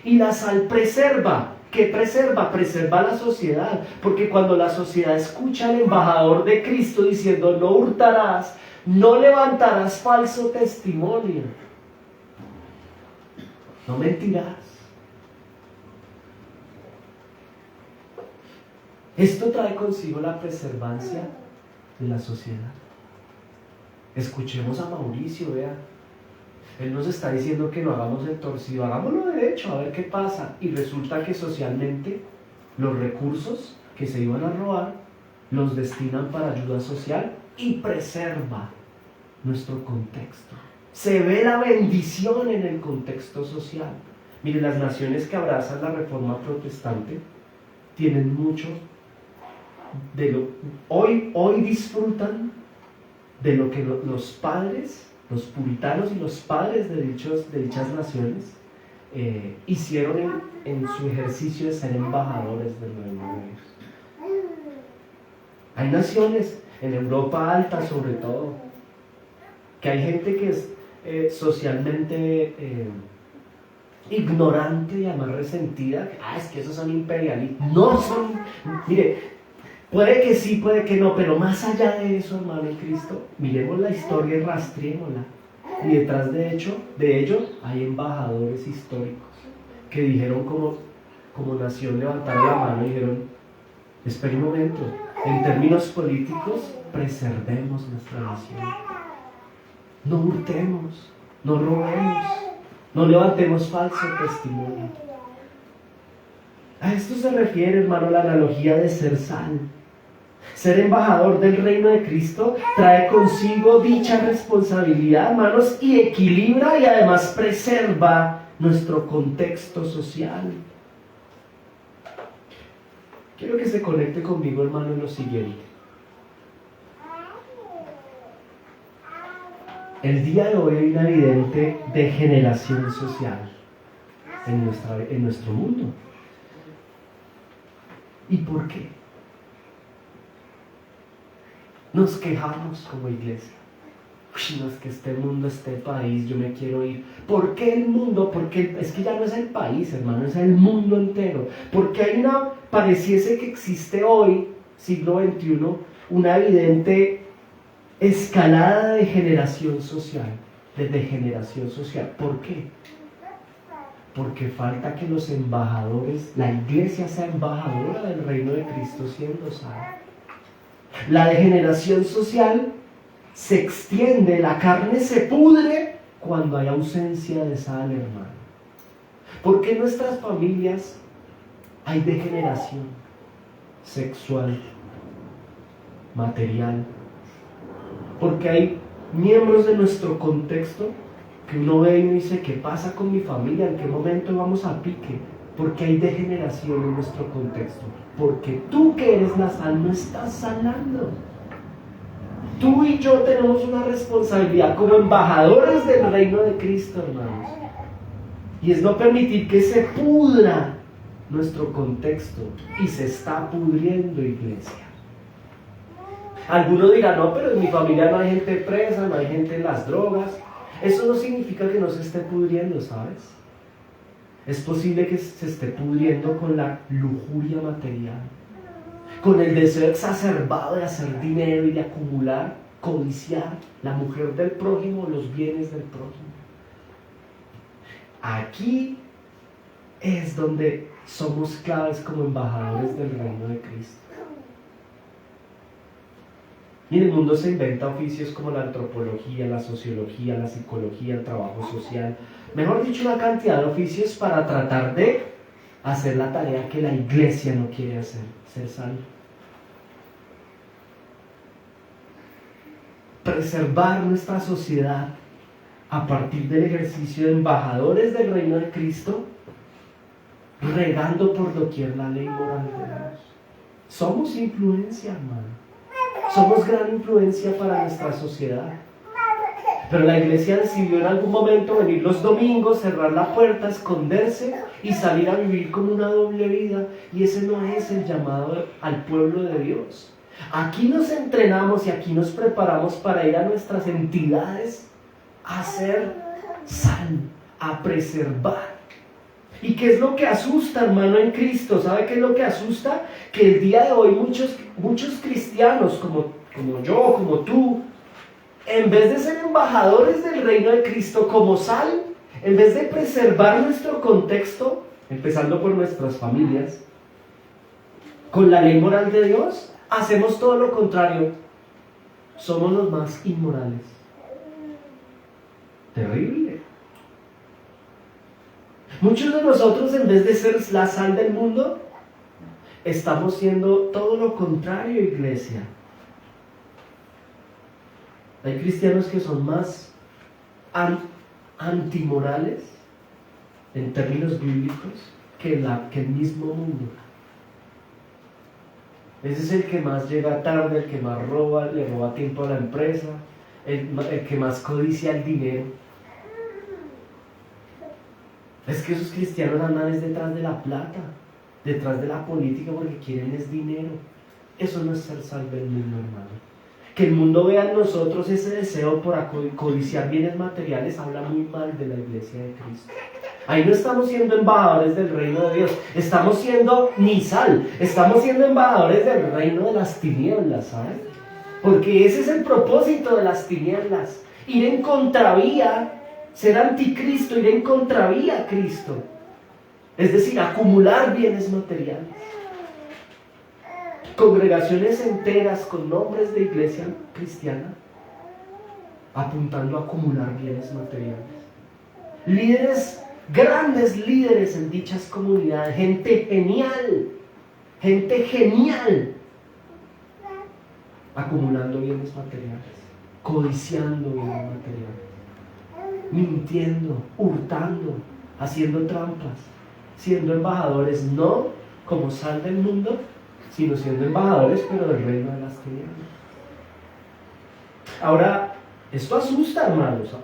Y la sal preserva. ¿Qué preserva? Preserva la sociedad. Porque cuando la sociedad escucha al embajador de Cristo diciendo no hurtarás, no levantarás falso testimonio, no mentirás. Esto trae consigo la preservancia de la sociedad. Escuchemos a Mauricio, vea. Él nos está diciendo que no hagamos el torcido, hagámoslo derecho, a ver qué pasa. Y resulta que socialmente los recursos que se iban a robar los destinan para ayuda social y preserva nuestro contexto. Se ve la bendición en el contexto social. Mire, las naciones que abrazan la reforma protestante tienen mucho de lo... Hoy disfrutan de lo que los padres, los puritanos y los padres de dichas naciones hicieron en su ejercicio de ser embajadores del reino de Dios. Hay naciones, en Europa alta sobre todo, que hay gente que es socialmente ignorante y además resentida. Es que esos son imperialistas. No son, mire, puede que sí, puede que no, pero más allá de eso, hermano en Cristo, miremos la historia y rastreémosla. Y detrás de ello hay embajadores históricos que dijeron como nación, levantaron la mano y dijeron, espera un momento, en términos políticos, preservemos nuestra nación. No hurtemos, no robemos, no levantemos falso testimonio. A esto se refiere, hermano, la analogía de ser sal. Ser embajador del reino de Cristo trae consigo dicha responsabilidad, hermanos, y equilibra y además preserva nuestro contexto social. Quiero que se conecte conmigo, hermano, en lo siguiente. El día de hoy hay una evidente degeneración social en nuestro mundo. ¿Y por qué? Nos quejamos como iglesia. No es que este mundo, este país, yo me quiero ir. ¿Por qué el mundo? Porque es que ya no es el país, hermano, es el mundo entero. Porque pareciese que existe hoy, siglo XXI, una evidente escalada de degeneración social. ¿Por qué? Porque falta que los embajadores, la iglesia sea embajadora del reino de Cristo siendo sal. La degeneración social se extiende, la carne se pudre cuando hay ausencia de sal, hermano. ¿Por qué en nuestras familias hay degeneración sexual, material? Porque hay miembros de nuestro contexto que uno ve y uno dice, ¿qué pasa con mi familia? ¿En qué momento vamos a pique? Porque hay degeneración en nuestro contexto. Porque tú que eres la sal no estás salando. Tú y yo tenemos una responsabilidad como embajadores del reino de Cristo, hermanos. Y es no permitir que se pudra nuestro contexto. Y se está pudriendo, iglesia. Algunos dirán, no, pero en mi familia no hay gente presa, no hay gente en las drogas. Eso no significa que no se esté pudriendo, ¿sabes? Es posible que se esté pudriendo con la lujuria material, con el deseo exacerbado de hacer dinero y de acumular, codiciar la mujer del prójimo, los bienes del prójimo. Aquí es donde somos claves como embajadores del reino de Cristo. Y en el mundo se inventa oficios como la antropología, la sociología, la psicología, el trabajo social. Mejor dicho, una cantidad de oficios para tratar de hacer la tarea que la iglesia no quiere hacer, ser sal. Preservar nuestra sociedad a partir del ejercicio de embajadores del reino de Cristo, regando por doquier la ley moral de Dios. Somos influencia, hermano. Somos gran influencia para nuestra sociedad. Pero la iglesia decidió en algún momento venir los domingos, cerrar la puerta, esconderse y salir a vivir como una doble vida. Y ese no es el llamado al pueblo de Dios. Aquí nos entrenamos y aquí nos preparamos para ir a nuestras entidades a hacer sal, a preservar. ¿Y qué es lo que asusta, hermano, en Cristo? ¿Sabe qué es lo que asusta? Que el día de hoy muchos cristianos, como yo, como tú, en vez de ser embajadores del reino de Cristo como sal, en vez de preservar nuestro contexto, empezando por nuestras familias, con la ley moral de Dios, hacemos todo lo contrario. Somos los más inmorales. Terrible. Muchos de nosotros, en vez de ser la sal del mundo, estamos siendo todo lo contrario, iglesia. Hay cristianos que son más antimorales en términos bíblicos que el mismo mundo. Ese es el que más llega tarde, el que más roba, le roba tiempo a la empresa, el que más codicia el dinero. Es que esos cristianos andan detrás de la plata, detrás de la política, porque quieren es dinero. Eso no es ser sal del mundo, hermano. Que el mundo vea en nosotros ese deseo por codiciar bienes materiales habla muy mal de la iglesia de Cristo. Ahí no estamos siendo embajadores del reino de Dios, estamos siendo ni sal, estamos siendo embajadores del reino de las tinieblas, ¿sabes? Porque ese es el propósito de las tinieblas, ir en contravía, ser anticristo, ir en contravía a Cristo, es decir, acumular bienes materiales. Congregaciones enteras con nombres de iglesia cristiana apuntando a acumular bienes materiales. Líderes, grandes líderes en dichas comunidades, gente genial, acumulando bienes materiales, codiciando bienes materiales, mintiendo, hurtando, haciendo trampas, siendo embajadores no como sal del mundo, sino siendo embajadores, pero del reino de las tinieblas. Ahora, esto asusta, hermanos.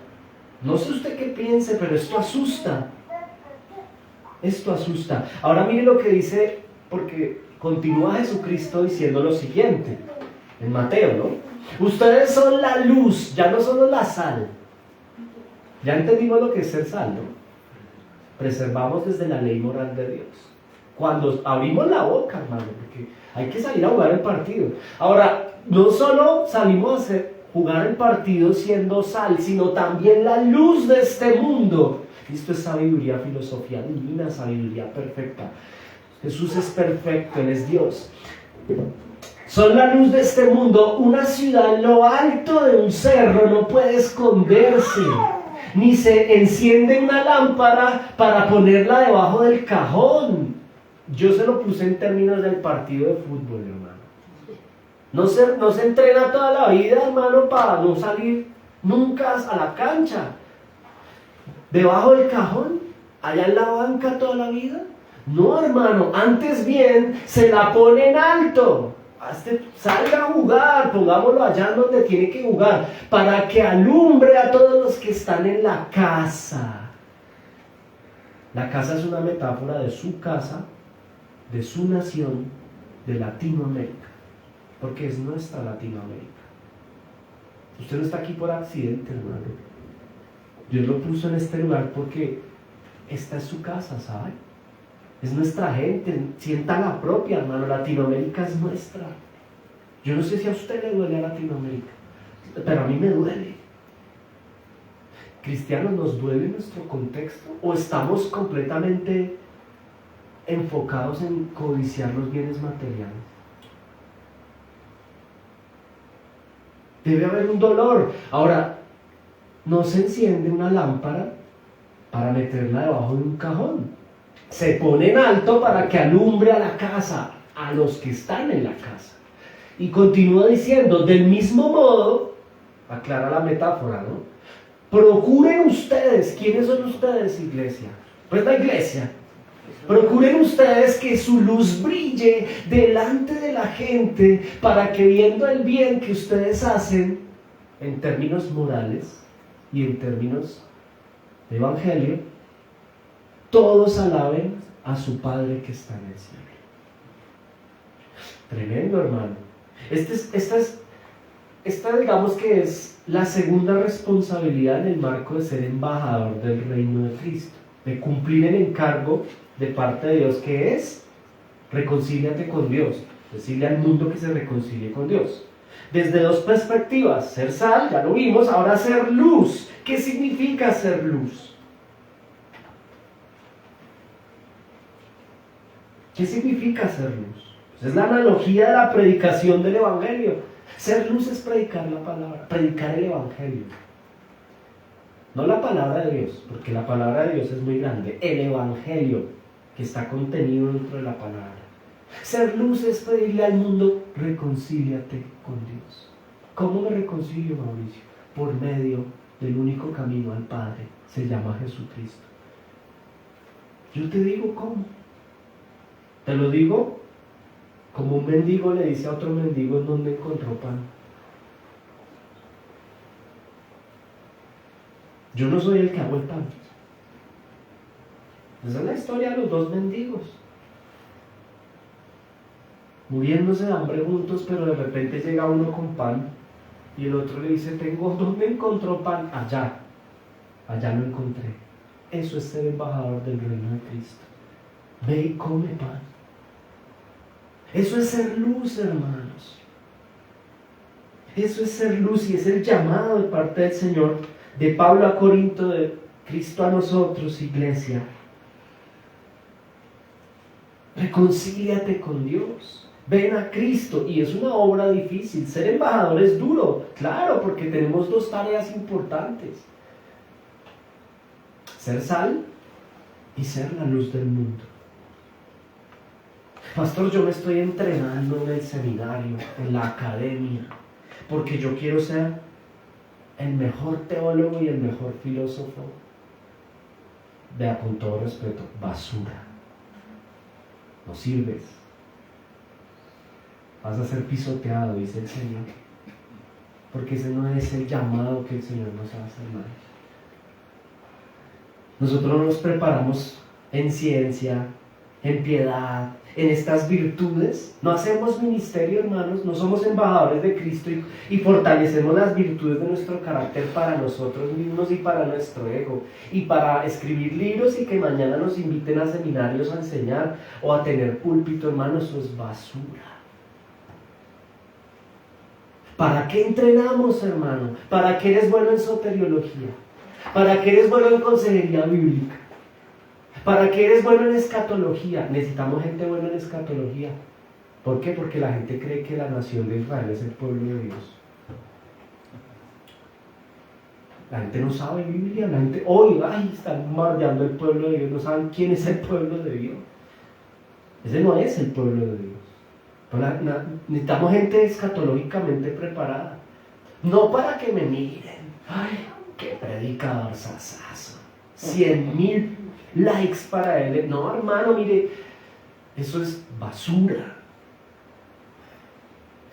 No sé usted qué piense, pero esto asusta. Esto asusta. Ahora mire lo que dice, porque continúa Jesucristo diciendo lo siguiente, en Mateo, ¿no? Ustedes son la luz, ya no solo la sal. Ya entendimos lo que es ser sal, ¿no? Preservamos desde la ley moral de Dios. Cuando abrimos la boca, hermano, porque hay que salir a jugar el partido. Ahora, no solo salimos a jugar el partido siendo sal, sino también la luz de este mundo. Esto es sabiduría, filosofía divina, sabiduría perfecta. Jesús es perfecto, Él es Dios. Son la luz de este mundo. Una ciudad en lo alto de un cerro no puede esconderse, ni se enciende una lámpara para ponerla debajo del cajón. Yo se lo puse en términos del partido de fútbol, hermano. No se entrena toda la vida, hermano, para no salir nunca a la cancha. Debajo del cajón, allá en la banca toda la vida. No, hermano, antes bien se la pone en alto. Salga a jugar, pongámoslo allá donde tiene que jugar, para que alumbre a todos los que están en la casa. La casa es una metáfora de su casa, de su nación, de Latinoamérica, porque es nuestra Latinoamérica. Usted no está aquí por accidente, hermano. Dios lo puso en este lugar porque esta es su casa, ¿sabe? Es nuestra gente, sienta la propia, hermano. Latinoamérica es nuestra. Yo no sé si a usted le duele a Latinoamérica, pero a mí me duele. ¿Cristianos nos duele nuestro contexto? ¿O estamos completamente enfocados en codiciar los bienes materiales? Debe haber un dolor. Ahora, no se enciende una lámpara para meterla debajo de un cajón. Se pone en alto para que alumbre a la casa, a los que están en la casa. Y continúa diciendo, del mismo modo, aclara la metáfora, ¿no? Procuren ustedes, ¿quiénes son ustedes, iglesia? Pues la iglesia. Procuren ustedes que su luz brille delante de la gente para que viendo el bien que ustedes hacen en términos morales, y en términos de evangelio, todos alaben a su Padre que está en el cielo. Tremendo, hermano. Esta digamos que es la segunda responsabilidad en el marco de ser embajador del reino de Cristo, de cumplir el encargo de parte de Dios, que es reconcíliate con Dios, decirle al mundo que se reconcilie con Dios. Desde dos perspectivas: ser sal, ya lo vimos, ahora ser luz. ¿Qué significa ser luz? ¿Qué significa ser luz? Pues es la analogía de la predicación del Evangelio. Ser luz es predicar la palabra, predicar el Evangelio. No la palabra de Dios, porque la palabra de Dios es muy grande. El Evangelio que está contenido dentro de la palabra. Ser luz es pedirle al mundo: reconcíliate con Dios. ¿Cómo me reconcilio, Mauricio? Por medio del único camino al Padre. Se llama Jesucristo. Yo te digo cómo. Te lo digo como un mendigo le dice a otro mendigo en donde encontró pan. Yo no soy el que hago el pan. Esa es la historia de los dos mendigos, muriéndose de hambre juntos, pero de repente llega uno con pan y el otro le dice: ¿dónde encontró pan? Allá lo encontré. Eso es ser embajador del reino de Cristo. Ve y come pan. Eso es ser luz, hermanos. Eso es ser luz, y es el llamado de parte del Señor, de Pablo a Corinto, de Cristo a nosotros, iglesia. Reconcíliate con Dios. Ven a Cristo. Y es una obra difícil. Ser embajador es duro, claro, porque tenemos dos tareas importantes: ser sal y ser la luz del mundo. Pastor, yo me estoy entrenando en el seminario, en la academia, porque yo quiero ser el mejor teólogo y el mejor filósofo. Vea, con todo respeto, basura. No sirves. Vas a ser pisoteado, dice el Señor, porque ese no es el llamado que el Señor nos hace, hermanos. Nosotros no nos preparamos en ciencia, en piedad, en estas virtudes. No hacemos ministerio, hermanos, no somos embajadores de Cristo y fortalecemos las virtudes de nuestro carácter para nosotros mismos y para nuestro ego, y para escribir libros y que mañana nos inviten a seminarios a enseñar o a tener púlpito, hermanos. Eso es basura. ¿Para qué entrenamos, hermano? ¿Para qué eres bueno en soteriología? ¿Para qué eres bueno en consejería bíblica? ¿Para qué eres bueno en escatología? Necesitamos gente buena en escatología. ¿Por qué? Porque la gente cree que la nación de Israel es el pueblo de Dios. La gente no sabe Biblia. La gente hoy están bombardeando el pueblo de Dios. No saben quién es el pueblo de Dios. Ese no es el pueblo de Dios. Necesitamos gente escatológicamente preparada. No para que me miren. ¡Ay, qué predicador sasazo! 100,000 likes para él. No, hermano, mire, eso es basura.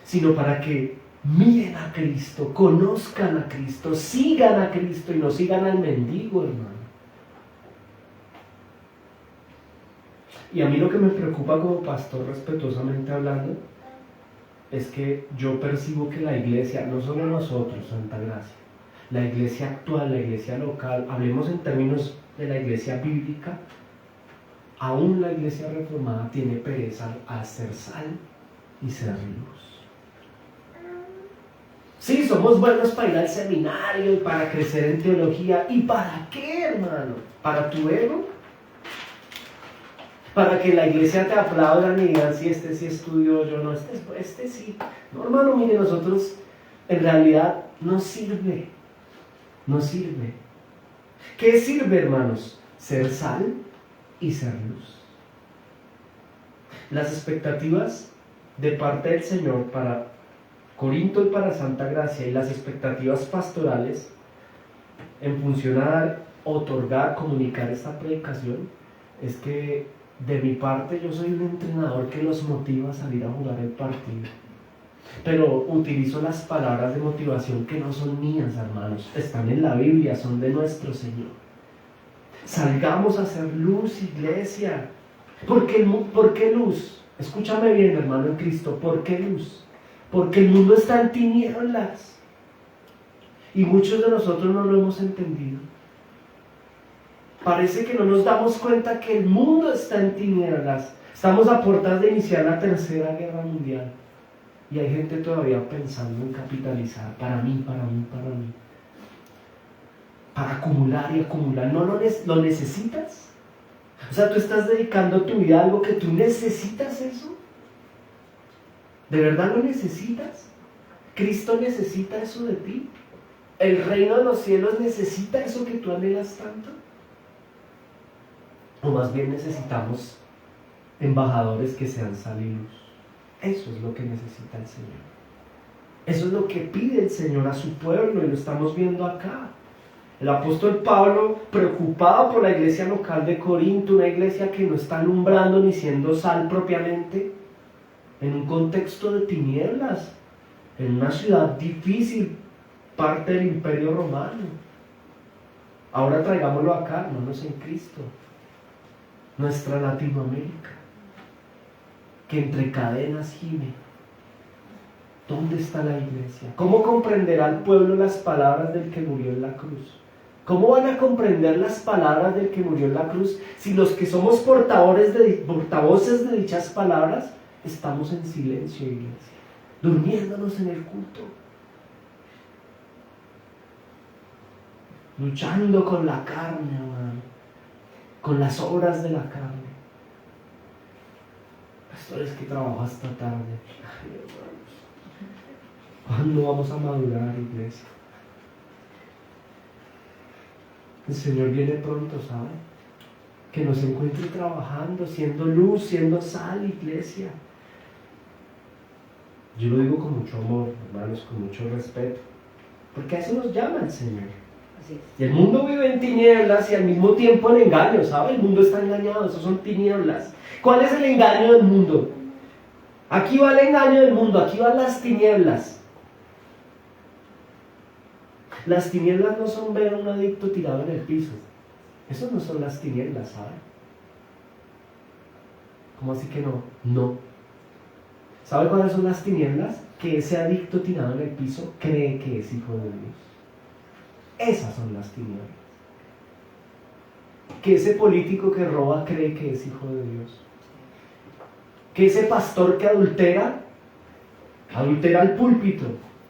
Sino para que miren a Cristo, conozcan a Cristo, sigan a Cristo y no sigan al mendigo, hermano. Y a mí lo que me preocupa como pastor, respetuosamente hablando, es que yo percibo que la iglesia, no solo nosotros, Santa Gracia, la iglesia actual, la iglesia local, hablemos en términos de la iglesia bíblica, aún la iglesia reformada tiene pereza a ser sal y ser luz. Sí, somos buenos para ir al seminario y para crecer en teología. ¿Y para qué, hermano? ¿Para tu ego? ¿Para que la iglesia te aplaudan y digan: sí, este sí estudió, yo no, este sí? No, hermano, mire, nosotros en realidad no sirve. No sirve. ¿Qué sirve, hermanos? Ser sal y ser luz. Las expectativas de parte del Señor para Corinto y para Santa Gracia, y las expectativas pastorales en función a dar, otorgar, comunicar esta predicación, es que de mi parte yo soy un entrenador que los motiva a salir a jugar el partido. pero utilizo las palabras de motivación que no son mías, hermanos. Están en la Biblia, son de nuestro Señor. Salgamos a hacer luz, iglesia. ¿Por qué luz? Escúchame bien, hermano en Cristo. ¿Por qué luz? Porque el mundo está en tinieblas. Y muchos de nosotros no lo hemos entendido. Parece que no nos damos cuenta que el mundo está en tinieblas. Estamos a puertas de iniciar la Tercera Guerra Mundial. Y hay gente todavía pensando en capitalizar. Para mí. Para acumular y acumular. ¿No lo necesitas? O sea, ¿tú estás dedicando tu vida a algo que tú necesitas eso? ¿De verdad lo necesitas? ¿Cristo necesita eso de ti? ¿El reino de los cielos necesita eso que tú anhelas tanto? ¿O más bien necesitamos embajadores que sean sal y luz? Eso es lo que necesita el Señor. Eso es lo que pide el Señor a su pueblo y lo estamos viendo acá. El apóstol Pablo, preocupado por la iglesia local de Corinto, una iglesia que no está alumbrando ni siendo sal propiamente, en un contexto de tinieblas, en una ciudad difícil, parte del Imperio Romano. Ahora traigámoslo acá, hermanos en Cristo, nuestra Latinoamérica, que entre cadenas gime. ¿Dónde está la iglesia? ¿Cómo comprenderá el pueblo las palabras del que murió en la cruz? ¿Cómo van a comprender las palabras del que murió en la cruz si los que somos portavoces de dichas palabras estamos en silencio, iglesia, durmiéndonos en el culto, luchando con la carne, hermano, con las obras de la carne? Pastores, que trabajo hasta tarde. Ay, hermanos, ¿cuándo vamos a madurar, iglesia? El Señor viene pronto, ¿sabe? Que nos encuentre trabajando, siendo luz, siendo sal, iglesia. Yo lo digo con mucho amor, hermanos, con mucho respeto, porque a eso nos llama el Señor. Así es. Y el mundo vive en tinieblas y al mismo tiempo en engaño, ¿sabe? El mundo está engañado, eso son tinieblas. ¿Cuál es el engaño del mundo? Aquí va el engaño del mundo, aquí van las tinieblas. Las tinieblas no son ver a un adicto tirado en el piso. Eso no son las tinieblas, ¿sabe? ¿Cómo así que no? No. ¿Sabe cuáles son las tinieblas? Que ese adicto tirado en el piso cree que es hijo de Dios. Esas son las tinieblas. Que ese político que roba cree que es hijo de Dios. Que ese pastor que adultera el púlpito,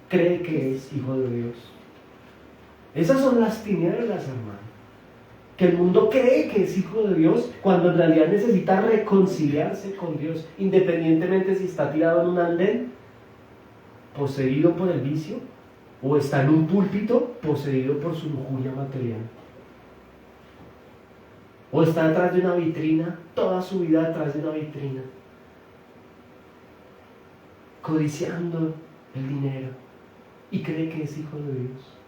cree que es hijo de Dios. Esas son las tinieblas, hermano. Que el mundo cree que es hijo de Dios cuando en realidad necesita reconciliarse con Dios, independientemente si está tirado en un andén, poseído por el vicio, o está en un púlpito, poseído por su lujuria material. O está detrás de una vitrina, toda su vida detrás de una vitrina, codiciando el dinero, y cree que es hijo de Dios.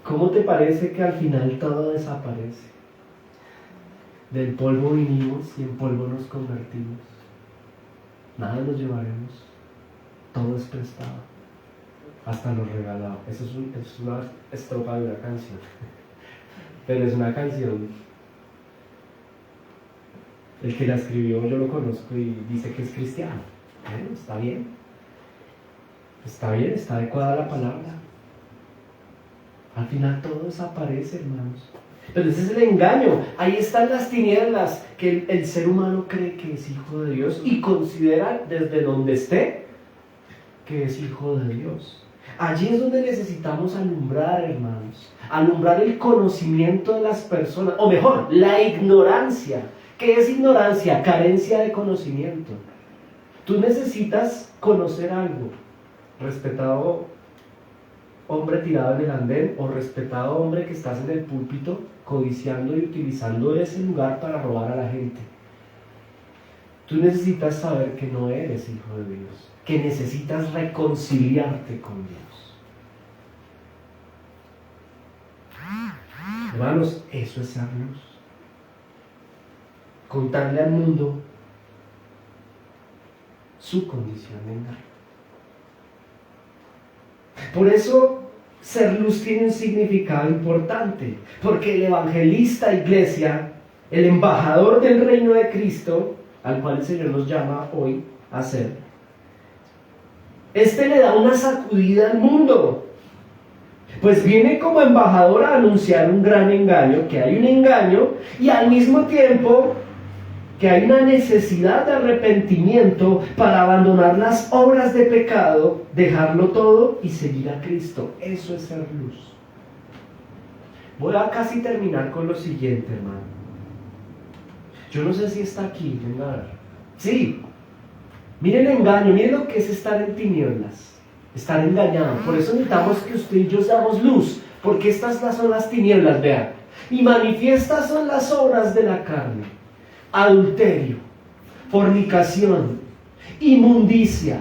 ¿Cómo te parece que al final todo desaparece? Del polvo vinimos y en polvo nos convertimos. Nada nos llevaremos, todo es prestado, hasta lo regalado. Eso es una estrofa de una canción, pero es una canción. El que la escribió yo lo conozco y dice que es cristiano. Bueno, está bien, está adecuada la palabra. Al final todo desaparece, hermanos. Pero ese es el engaño. Ahí están las tinieblas, que el ser humano cree que es hijo de Dios y considera desde donde esté que es hijo de Dios. Allí es donde necesitamos alumbrar, hermanos. Alumbrar el conocimiento de las personas, o mejor, la ignorancia. ¿Qué es ignorancia? Carencia de conocimiento. Tú necesitas conocer algo, respetado hombre tirado en el andén o respetado hombre que estás en el púlpito codiciando y utilizando ese lugar para robar a la gente. Tú necesitas saber que no eres hijo de Dios, que necesitas reconciliarte con Dios. Hermanos, eso es ser luz. contarle al mundo su condición de engaño. Por eso ser luz tiene un significado importante, porque el evangelista, iglesia, el embajador del reino de Cristo, al cual el Señor nos llama hoy a ser, este le da una sacudida al mundo, pues viene como embajador a anunciar un gran engaño, que hay un engaño, y al mismo tiempo que hay una necesidad de arrepentimiento para abandonar las obras de pecado, dejarlo todo y seguir a Cristo. Eso es ser luz. Voy a casi terminar con lo siguiente, hermano. Yo no sé si está aquí, venga a ver. Sí, miren el engaño, miren lo que es estar en tinieblas, estar engañado. Por eso necesitamos que usted y yo seamos luz, porque estas son las tinieblas, vean. Y manifiestas son las obras de la carne: adulterio, fornicación, inmundicia,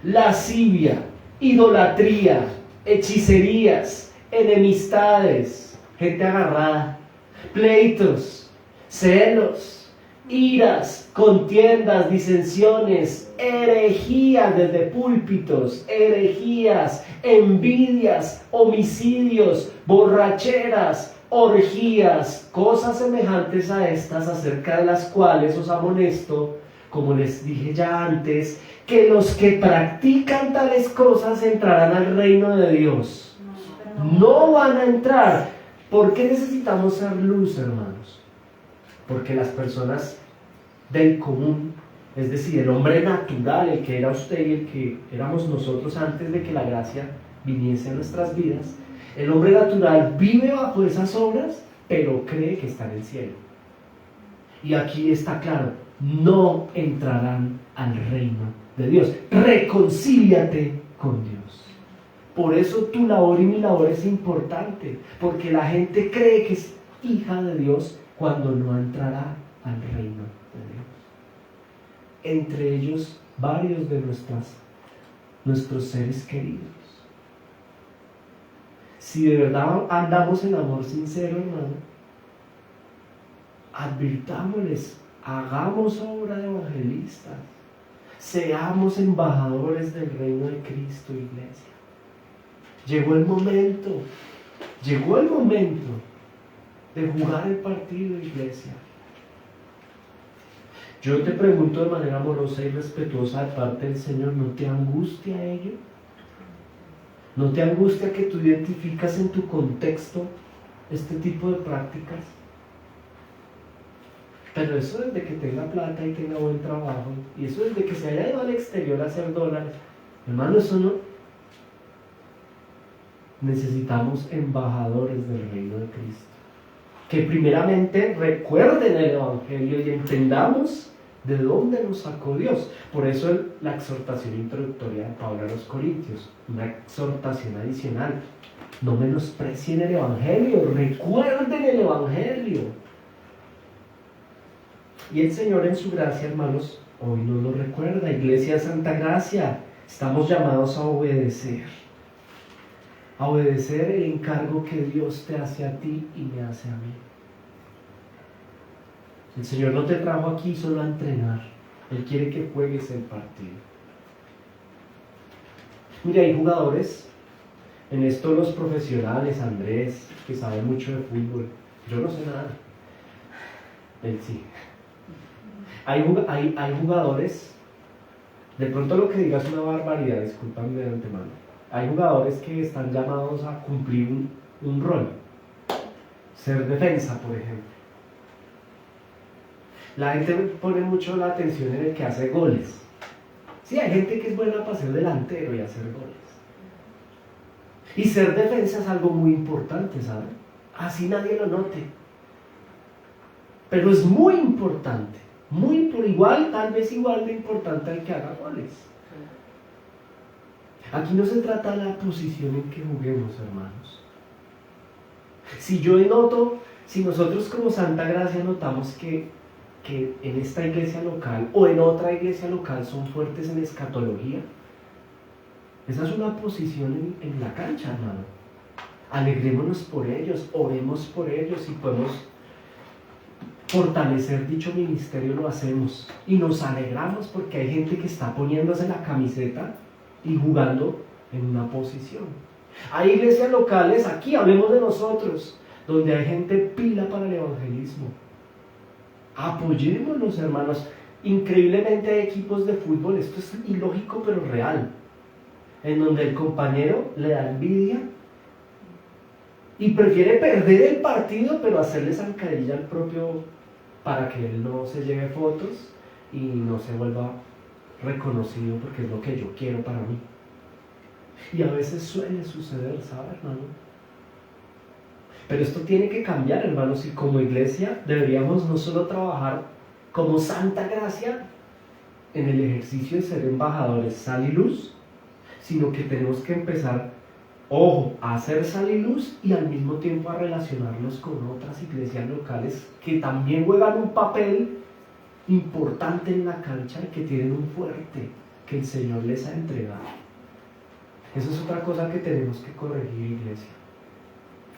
lascivia, idolatría, hechicerías, enemistades, gente agarrada, pleitos, celos, iras, contiendas, disensiones, herejías desde púlpitos, herejías, envidias, homicidios, borracheras, orgías, cosas semejantes a estas, acerca de las cuales os amonesto, como les dije ya antes, que los que practican tales cosas entrarán al reino de Dios. No van a entrar. ¿Por qué necesitamos ser luz, hermanos? Porque las personas del común, es decir, el hombre natural, el que era usted y el que éramos nosotros antes de que la gracia viniese a nuestras vidas, el hombre natural vive bajo esas obras, pero cree que está en el cielo. Y aquí está claro: no entrarán al reino de Dios. Reconcíliate con Dios. Por eso tu labor y mi labor es importante, porque la gente cree que es hija de Dios cuando no entrará al reino de Dios. Entre ellos, varios de nuestros seres queridos. Si de verdad andamos en amor sincero, hermano, advirtámosles, hagamos obra de evangelistas, seamos embajadores del reino de Cristo, iglesia. Llegó el momento de jugar el partido, iglesia. Yo te pregunto de manera amorosa y respetuosa de parte del Señor, ¿no te angustia ello? ¿No te angustia que tú identificas en tu contexto este tipo de prácticas? Pero eso desde que tenga plata y tenga buen trabajo, y eso desde que se haya ido al exterior a hacer dólares. Hermano, eso no. Necesitamos embajadores del reino de Cristo, que primeramente recuerden el evangelio y entendamos de dónde nos sacó Dios. Por eso la exhortación introductoria de Pablo a los Corintios, una exhortación adicional: no menosprecien el evangelio, recuerden el evangelio. Y el Señor en su gracia, hermanos, hoy nos lo recuerda. Iglesia de Santa Gracia, estamos llamados a obedecer el encargo que Dios te hace a ti y me hace a mí. El Señor no te trajo aquí solo a entrenar, Él quiere que juegues el partido. Mira, hay jugadores, en esto los profesionales, Andrés, que sabe mucho de fútbol, yo no sé nada, él sí. Hay jugadores, de pronto lo que digas es una barbaridad, discúlpame de antemano. Hay jugadores que están llamados a cumplir un rol, ser defensa, por ejemplo. La gente pone mucho la atención en el que hace goles. Sí, hay gente que es buena para ser delantero y hacer goles. Y ser defensa es algo muy importante, ¿saben? Así nadie lo note. Pero es muy importante, tal vez igual de importante al que haga goles. Aquí no se trata de la posición en que juguemos, hermanos. Si nosotros como Santa Gracia notamos que en esta iglesia local o en otra iglesia local son fuertes en escatología, esa es una posición en la cancha, hermano. Alegrémonos por ellos, oremos por ellos y podemos fortalecer dicho ministerio lo hacemos y nos alegramos porque hay gente que está poniéndose la camiseta y jugando en una posición. Hay iglesias locales, aquí hablemos de nosotros, donde hay gente pila para el evangelismo. Apoyémonos, hermanos. Increíblemente hay equipos de fútbol, esto es ilógico pero real, en donde el compañero le da envidia y prefiere perder el partido pero hacerle zancadilla al propio para que él no se lleve fotos y no se vuelva reconocido porque es lo que yo quiero para mí. Y a veces suele suceder, ¿sabe, hermano? Pero esto tiene que cambiar, hermanos, y como iglesia deberíamos no solo trabajar como santa gracia en el ejercicio de ser embajadores sal y luz, sino que tenemos que empezar, ojo, a hacer sal y luz y al mismo tiempo a relacionarnos con otras iglesias locales que también juegan un papel importante en la cancha y que tienen un fuerte que el Señor les ha entregado. Eso es otra cosa que tenemos que corregir, iglesia.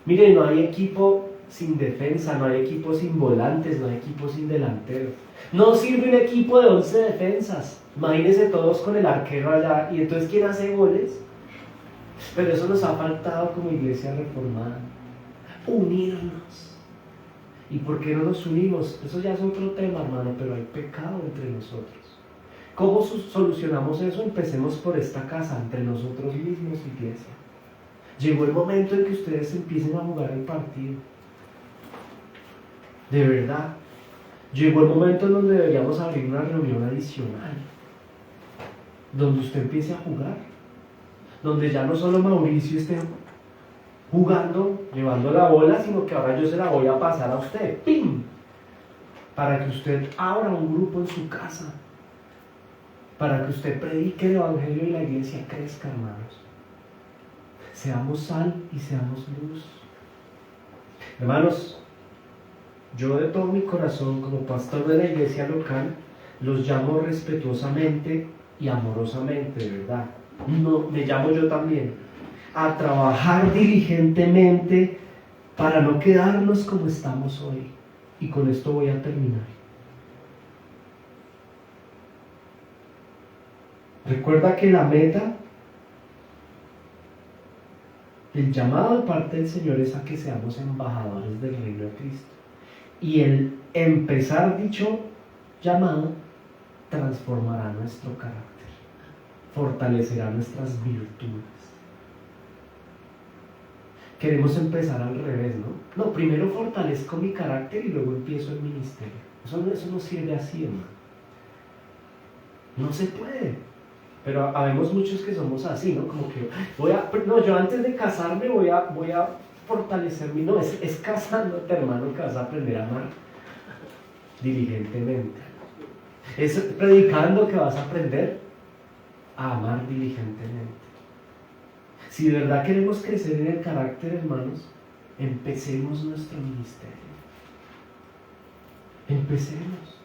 Miren, no hay equipo sin defensa, no hay equipo sin volantes, no hay equipo sin delanteros. No sirve un equipo de 11 defensas. Imagínense todos con el arquero allá. ¿Y entonces quién hace goles? Pero eso nos ha faltado como iglesia reformada. Unirnos. ¿Y por qué no nos unimos? Eso ya es otro tema, hermano, pero hay pecado entre nosotros. ¿Cómo solucionamos eso? Empecemos por esta casa, entre nosotros mismos, iglesia. Llegó el momento en que ustedes empiecen a jugar el partido. De verdad. Llegó el momento en donde deberíamos abrir una reunión adicional. Donde usted empiece a jugar. Donde ya no solo Mauricio esté jugando, llevando la bola, sino que ahora yo se la voy a pasar a usted. ¡Pim! Para que usted abra un grupo en su casa. Para que usted predique el evangelio y la iglesia crezca, hermanos. Seamos sal y seamos luz. Hermanos, yo de todo mi corazón, como pastor de la iglesia local, los llamo respetuosamente y amorosamente, de verdad. No, me llamo yo también a trabajar diligentemente para no quedarnos como estamos hoy. Y con esto voy a terminar. Recuerda que la meta, el llamado de parte del Señor es a que seamos embajadores del reino de Cristo. Y el empezar dicho llamado transformará nuestro carácter, fortalecerá nuestras virtudes. Queremos empezar al revés, ¿no? No, primero fortalezco mi carácter y luego empiezo el ministerio. Eso no sirve así, hermano. No se puede. Pero habemos muchos que somos así, ¿no? Como que yo antes de casarme voy a fortalecer mi... No, es casándote, hermano, que vas a aprender a amar diligentemente. Es predicando que vas a aprender a amar diligentemente. Si de verdad queremos crecer en el carácter, hermanos, empecemos nuestro ministerio. Empecemos.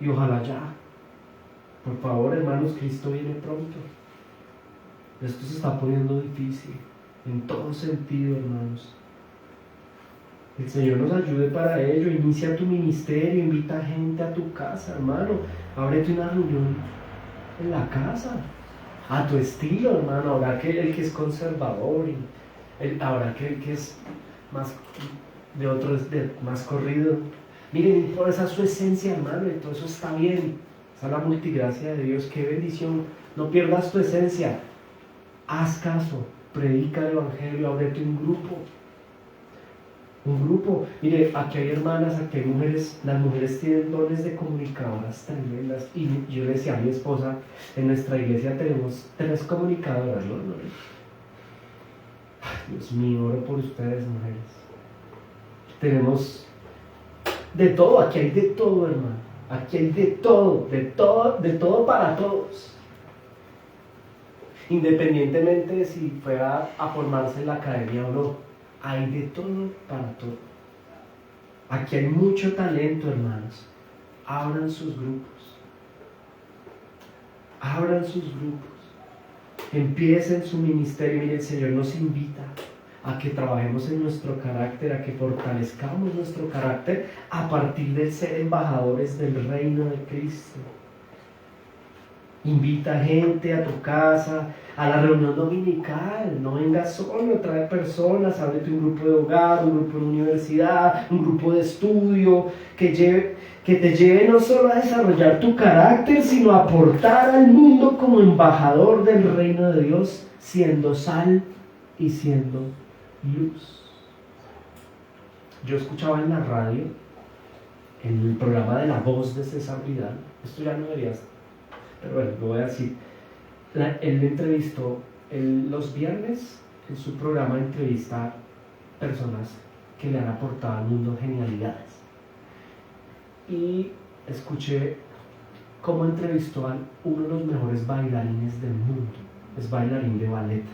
Y ojalá ya. Por favor, hermanos, Cristo viene pronto. Esto se está poniendo difícil, en todo sentido, hermanos. El Señor nos ayude para ello. Inicia tu ministerio, invita gente a tu casa, hermano. Ábrete una reunión en la casa, a tu estilo, hermano. Ahora que el que es conservador, ahora que el que es más de otros, más corrido. Miren, toda esa es su esencia, hermano, y todo eso está bien. Esa es la multigracia de Dios, qué bendición. No pierdas tu esencia. Haz caso, predica el evangelio, ábrete un grupo. Un grupo. Mire, aquí hay hermanas, aquí hay mujeres. Las mujeres tienen dones de comunicadoras tremendas. Y yo le decía a mi esposa, en nuestra iglesia tenemos 3 comunicadoras, ¿no? Ay, Dios mío, oro por ustedes, mujeres. Tenemos de todo, aquí hay de todo, hermano. Aquí hay de todo para todos. Independientemente de si fuera a formarse en la academia o no, hay de todo para todo. Aquí hay mucho talento, hermanos. Abran sus grupos. Abran sus grupos. Empiecen su ministerio. Mire, el Señor nos invita a que trabajemos en nuestro carácter, a que fortalezcamos nuestro carácter a partir de ser embajadores del reino de Cristo. Invita gente a tu casa, a la reunión dominical, no vengas solo, trae personas, ábrete un grupo de hogar, un grupo de universidad, un grupo de estudio, que te lleve no solo a desarrollar tu carácter, sino a aportar al mundo como embajador del reino de Dios, siendo sal y siendo luz. Yo escuchaba en la radio, en el programa de La Voz de César Vidal, esto ya no debería estar, pero bueno, lo voy a decir. Él entrevistó, los viernes en su programa entrevista personas que le han aportado al mundo genialidades. Y escuché cómo entrevistó a uno de los mejores bailarines del mundo. Es bailarín de ballet.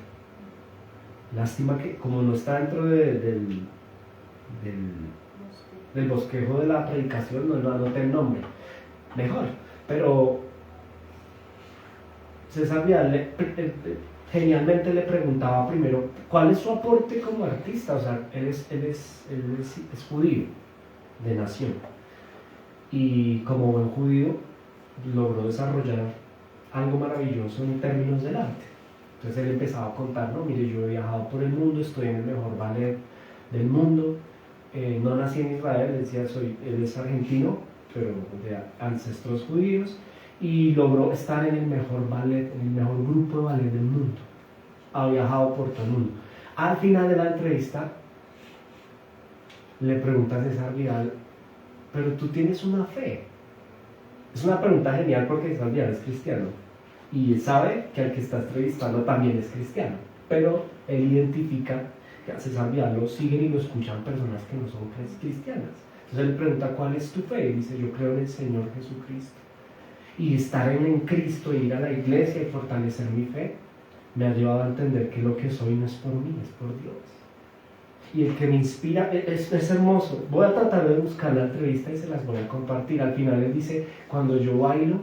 Lástima que como no está dentro del bosquejo de la predicación, no anoté el nombre. Mejor, pero César Vidal genialmente le preguntaba primero cuál es su aporte como artista. O sea, él es judío de nación, y como buen judío logró desarrollar algo maravilloso en términos del arte. Entonces él empezaba a contar, no, mire, yo he viajado por el mundo, estoy en el mejor ballet del mundo, no nací en Israel, decía, él es argentino, pero de ancestros judíos, y logró estar en el mejor ballet, en el mejor grupo de ballet del mundo. Ha viajado por todo el mundo. Al final de la entrevista le pregunta a César Vidal, pero tú tienes una fe. Es una pregunta genial porque César Vidal es cristiano y sabe que al que está entrevistando también es cristiano, pero él identifica que a César Vidal lo siguen y lo escuchan personas que no son cristianas. Entonces él le pregunta, ¿cuál es tu fe? Y dice, yo creo en el Señor Jesucristo. Y estar en Cristo, ir a la iglesia y fortalecer mi fe, me ha llevado a entender que lo que soy no es por mí, es por Dios. Y el que me inspira es hermoso. Voy a tratar de buscar la entrevista y se las voy a compartir. Al final él dice, cuando yo bailo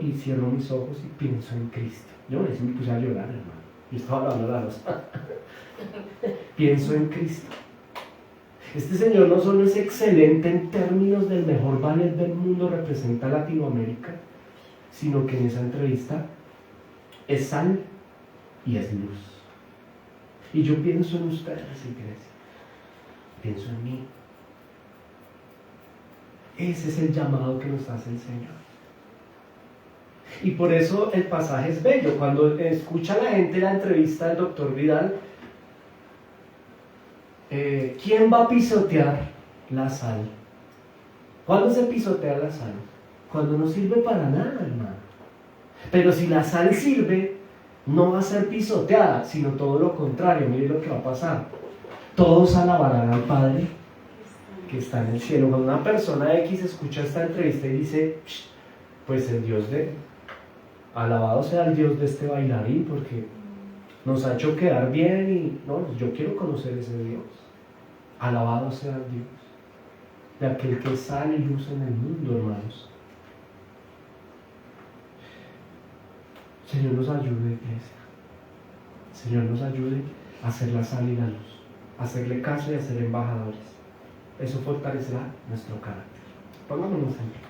y cierro mis ojos y pienso en Cristo. Yo me puse a llorar, hermano. Yo estaba hablando de la rosa. Pienso en Cristo. Este señor no solo es excelente en términos del mejor ballet del mundo, representa a Latinoamérica, sino que en esa entrevista es sal y es luz. Y yo pienso en ustedes, iglesia. Pienso en mí. Ese es el llamado que nos hace el Señor. Y por eso el pasaje es bello. Cuando escucha la gente la entrevista del doctor Vidal, ¿quién va a pisotear la sal? ¿Cuándo se pisotea la sal? Cuando no sirve para nada, hermano. Pero si la sal sirve, no va a ser pisoteada, sino todo lo contrario. Mire lo que va a pasar. Todos alabarán al Padre que está en el cielo. Cuando una persona X escucha esta entrevista y dice, pues el Dios alabado sea el Dios de este bailarín, porque nos ha hecho quedar bien y no, yo quiero conocer ese Dios. Alabado sea el Dios de aquel que sale y luz en el mundo, hermanos. Señor nos ayude, iglesia. Señor nos ayude a hacer la sal y la luz, a hacerle caso y a ser embajadores. Eso fortalecerá nuestro carácter. Pongámonos en pie.